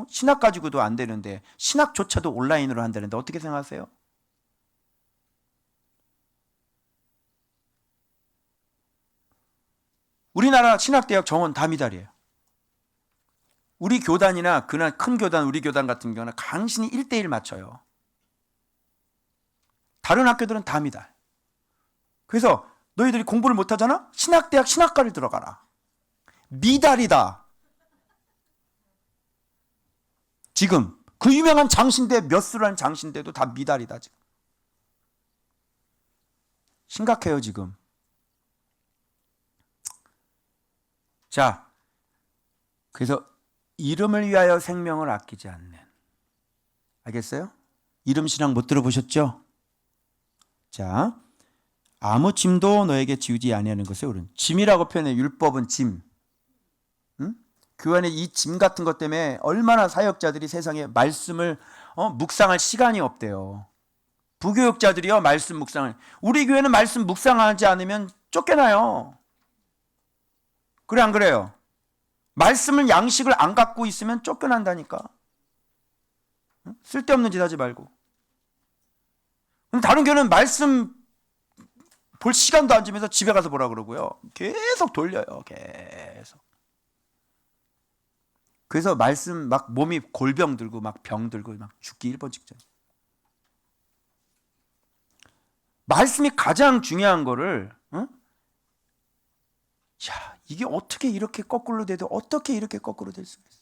신학 가지고도 안 되는데 신학조차도 온라인으로 한다는데 어떻게 생각하세요? 우리나라 신학대학 정원 다 미달이에요. 우리 교단이나 그날 큰 교단, 우리 교단 같은 경우는 강신이 1:1 맞춰요. 다른 학교들은 다 미달. 그래서 너희들이 공부를 못하잖아? 신학대학 신학과를 들어가라. 미달이다. 지금 그 유명한 장신대 몇 수라는 장신대도 다 미달이다. 지금. 심각해요, 지금. 자, 그래서 이름을 위하여 생명을 아끼지 않는. 알겠어요? 이름 신앙 못 들어보셨죠? 자, 아무 짐도 너에게 지우지 아니하는 것에 옳은. 짐이라고 표현해. 율법은 짐. 그 안에 이 짐 같은 것 때문에 얼마나 사역자들이 세상에 말씀을 묵상할 시간이 없대요. 부교육자들이요, 말씀 묵상을. 우리 교회는 말씀 묵상하지 않으면 쫓겨나요. 그래 안 그래요? 말씀을 양식을 안 갖고 있으면 쫓겨난다니까. 쓸데없는 짓 하지 말고. 다른 교회는 말씀 볼 시간도 안 주면서 집에 가서 보라 그러고요. 계속 돌려요. 계속. 그래서 말씀 막 몸이 골병 들고 막 병 들고 막 죽기 1번 직전. 말씀이 가장 중요한 거를 야, 이게 어떻게 이렇게 거꾸로 돼도 어떻게 이렇게 거꾸로 될 수가 있어?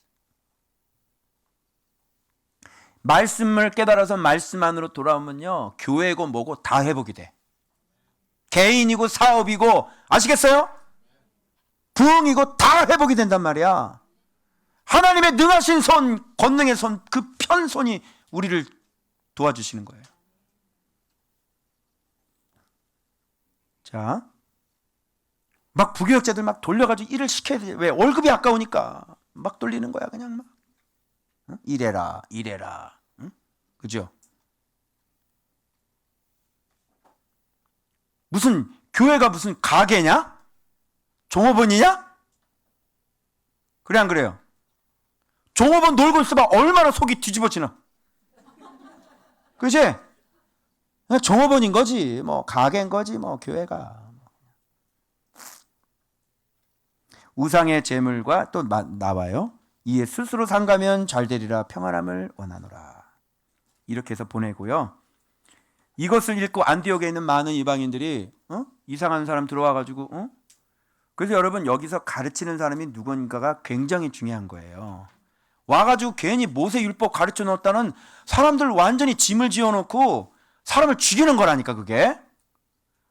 말씀을 깨달아서 말씀 안으로 돌아오면요, 교회고 뭐고 다 회복이 돼. 개인이고 사업이고, 아시겠어요? 부흥이고 다 회복이 된단 말이야. 하나님의 능하신 손, 권능의 손, 그 편손이 우리를 도와주시는 거예요. 자, 막 부교역자들 막 돌려가지고 일을 시켜야 돼. 왜? 월급이 아까우니까 막 돌리는 거야. 그냥 막 이래라 이래라. 응? 그죠? 무슨 교회가 무슨 가게냐? 종업원이냐? 그래 안 그래요? 종업원 놀고 있어봐 얼마나 속이 뒤집어지나. 그치? 종업원인 거지, 뭐 가게인 거지, 뭐 교회가. 우상의 제물과 또 나와요. 이에 스스로 상가면 잘 되리라 평안함을 원하노라. 이렇게 해서 보내고요. 이것을 읽고 안디옥에 있는 많은 이방인들이 이상한 사람 들어와가지고 그래서 여러분, 여기서 가르치는 사람이 누군가가 굉장히 중요한 거예요. 와가지고 괜히 모세율법 가르쳐 놓았다는 사람들 완전히 짐을 지어놓고 사람을 죽이는 거라니까. 그게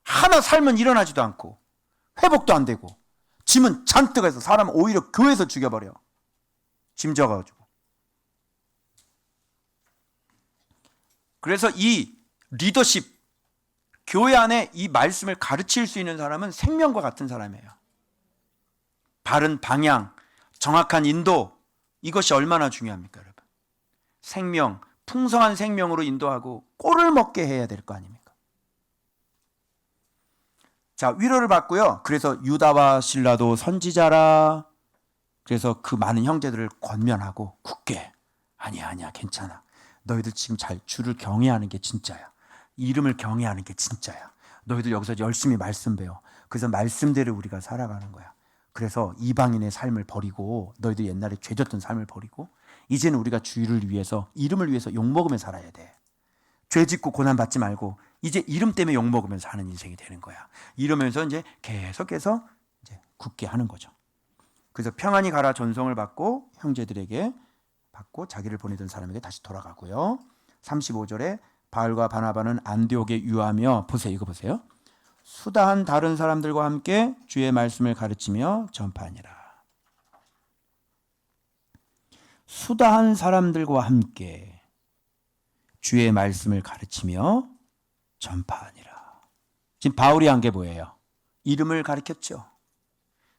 하나 살면 일어나지도 않고 회복도 안 되고 짐은 잔뜩 해서 사람은 오히려 교회에서 죽여버려. 짐 져가지고. 그래서 이 리더십, 교회 안에 이 말씀을 가르칠 수 있는 사람은 생명과 같은 사람이에요. 바른 방향, 정확한 인도, 이것이 얼마나 중요합니까, 여러분? 생명, 풍성한 생명으로 인도하고 꼴을 먹게 해야 될 거 아닙니까? 자, 위로를 받고요. 그래서 유다와 실라도 선지자라. 그래서 그 많은 형제들을 권면하고 굳게, 아니야 괜찮아. 너희들 지금 잘 주를 경외하는 게 진짜야. 이름을 경외하는 게 진짜야. 너희들 여기서 열심히 말씀 배워. 그래서 말씀대로 우리가 살아가는 거야. 그래서 이방인의 삶을 버리고, 너희들 옛날에 죄졌던 삶을 버리고 이제는 우리가 주를 위해서, 이름을 위해서 욕먹으며 살아야 돼. 죄 짓고 고난 받지 말고 이제 이름 때문에 욕먹으면서 사는 인생이 되는 거야. 이러면서 이제 계속해서 이제 굳게 하는 거죠. 그래서 평안히 가라 전송을 받고 형제들에게 받고 자기를 보내던 사람에게 다시 돌아가고요. 35절에 바울과 바나바는 안디옥에 유하며, 보세요, 이거 보세요. 수다한 다른 사람들과 함께 주의 말씀을 가르치며 전파하니라. 수다한 사람들과 함께 주의 말씀을 가르치며 전파하니라. 지금 바울이 한 게 뭐예요? 이름을 가르쳤죠.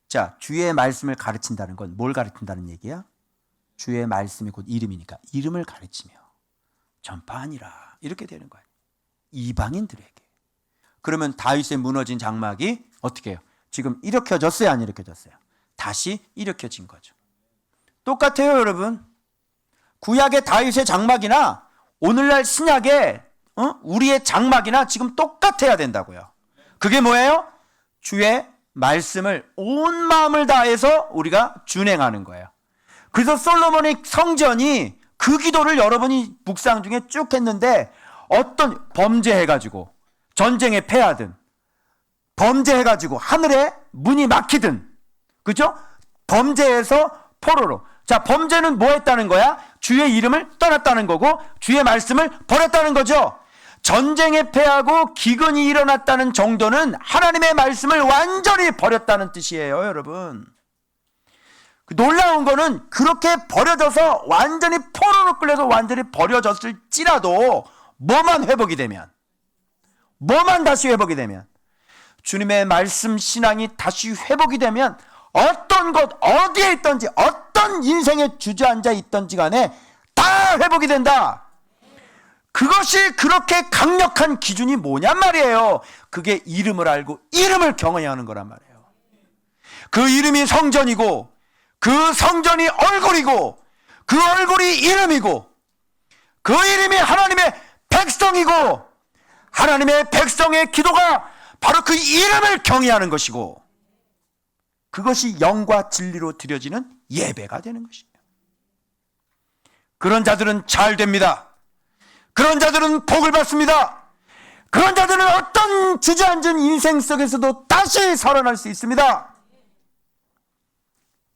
자, 주의 말씀을 가르친다는 건 뭘 가르친다는 얘기야? 주의 말씀이 곧 이름이니까 이름을 가르치며 전파하니라. 이렇게 되는 거예요. 이방인들에게. 그러면 다윗의 무너진 장막이 어떻게 해요? 지금 일으켜졌어요, 안 일으켜졌어요? 다시 일으켜진 거죠. 똑같아요, 여러분. 구약의 다윗의 장막이나 오늘날 신약의 우리의 장막이나 지금 똑같아야 된다고요. 그게 뭐예요? 주의 말씀을 온 마음을 다해서 우리가 준행하는 거예요. 그래서 솔로몬의 성전이 그 기도를 여러분이 묵상 중에 쭉 했는데, 어떤 범죄해가지고 전쟁에 패하든, 범죄해가지고 하늘에 문이 막히든, 그죠? 범죄에서 포로로. 자, 범죄는 뭐 했다는 거야? 주의 이름을 떠났다는 거고 주의 말씀을 버렸다는 거죠. 전쟁에 패하고 기근이 일어났다는 정도는 하나님의 말씀을 완전히 버렸다는 뜻이에요, 여러분. 놀라운 거는 그렇게 버려져서 완전히 포로로 끌려서 완전히 버려졌을지라도 뭐만 회복이 되면, 뭐만 다시 회복이 되면, 주님의 말씀 신앙이 다시 회복이 되면 어떤 곳 어디에 있든지 어떤 인생에 주저앉아 있든지 간에 다 회복이 된다. 그것이 그렇게 강력한 기준이 뭐냔 말이에요. 그게 이름을 알고 이름을 경외하는 거란 말이에요. 그 이름이 성전이고 그 성전이 얼굴이고 그 얼굴이 이름이고 그 이름이 하나님의 백성이고 하나님의 백성의 기도가 바로 그 이름을 경외하는 것이고, 그것이 영과 진리로 드려지는 예배가 되는 것이에요. 그런 자들은 잘 됩니다. 그런 자들은 복을 받습니다. 그런 자들은 어떤 주저앉은 인생 속에서도 다시 살아날 수 있습니다.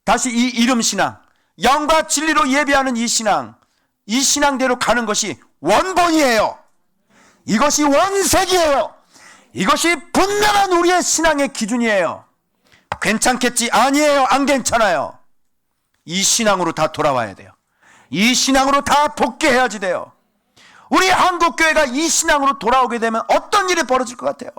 다시 이 이름 신앙, 영과 진리로 예배하는 이 신앙대로 가는 것이 원본이에요. 이것이 원색이에요. 이것이 분명한 우리의 신앙의 기준이에요. 괜찮겠지? 아니에요. 안 괜찮아요. 이 신앙으로 다 돌아와야 돼요. 이 신앙으로 다 복귀해야지 돼요. 우리 한국교회가 이 신앙으로 돌아오게 되면 어떤 일이 벌어질 것 같아요?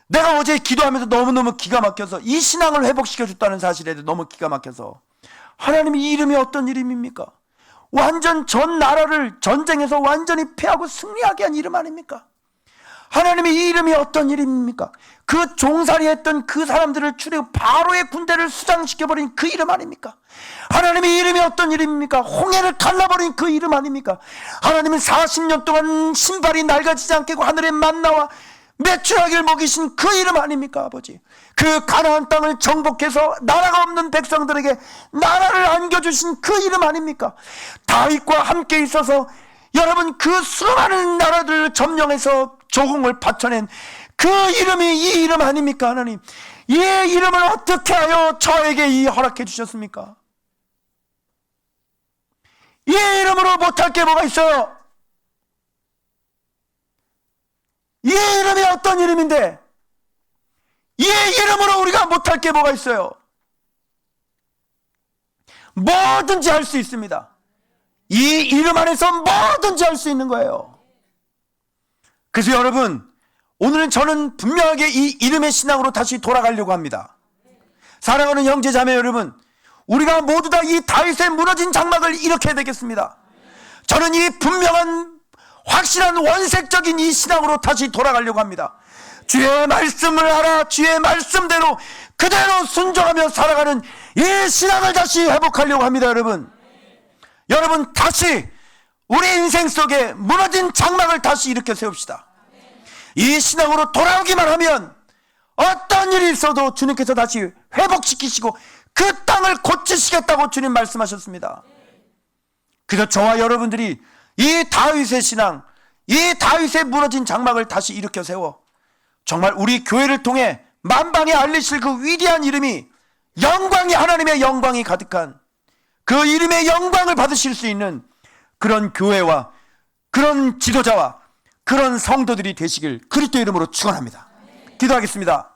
내가 어제 기도하면서 너무너무 기가 막혀서 이 신앙을 회복시켜줬다는 사실에 너무 기가 막혀서, 하나님 이 이름이 어떤 이름입니까? 완전 전 나라를 전쟁에서 완전히 패하고 승리하게 한 이름 아닙니까? 하나님의 이 이름이 어떤 이름입니까? 그 종살이 했던 그 사람들을 추리고 바로의 군대를 수장시켜버린 그 이름 아닙니까? 하나님의 이름이 어떤 이름입니까? 홍해를 갈라버린 그 이름 아닙니까? 하나님은 40년 동안 신발이 낡아지지 않게 하늘의 만나와 메추라기를 먹이신 그 이름 아닙니까? 아버지, 그 가나안 땅을 정복해서 나라가 없는 백성들에게 나라를 안겨주신 그 이름 아닙니까? 다윗과 함께 있어서 여러분 그 수많은 나라들을 점령해서 조공을 받쳐낸 그 이름이 이 이름 아닙니까? 하나님, 이 이름을 어떻게 하여 저에게 이 허락해 주셨습니까? 이 이름으로 못할 게 뭐가 있어요? 이 이름이 어떤 이름인데 이 이름으로 우리가 못할 게 뭐가 있어요? 뭐든지 할 수 있습니다. 이 이름 안에서 뭐든지 할 수 있는 거예요. 그래서 여러분, 오늘은 저는 분명하게 이 이름의 신앙으로 다시 돌아가려고 합니다. 사랑하는 형제 자매 여러분, 우리가 모두 다 이 다윗의 무너진 장막을 일으켜야 되겠습니다. 저는 이 분명한 확실한 원색적인 이 신앙으로 다시 돌아가려고 합니다. 주의 말씀을 알아 주의 말씀대로 그대로 순종하며 살아가는 이 신앙을 다시 회복하려고 합니다. 여러분 다시 우리 인생 속에 무너진 장막을 다시 일으켜 세웁시다. 이 신앙으로 돌아오기만 하면 어떤 일이 있어도 주님께서 다시 회복시키시고 그 땅을 고치시겠다고 주님 말씀하셨습니다. 그래서 저와 여러분들이 이 다윗의 신앙, 이 다윗의 무너진 장막을 다시 일으켜 세워 정말 우리 교회를 통해 만방에 알리실 그 위대한 이름이, 영광이, 하나님의 영광이 가득한 그 이름의 영광을 받으실 수 있는 그런 교회와 그런 지도자와 그런 성도들이 되시길 그리스도 이름으로 축원합니다. 기도하겠습니다.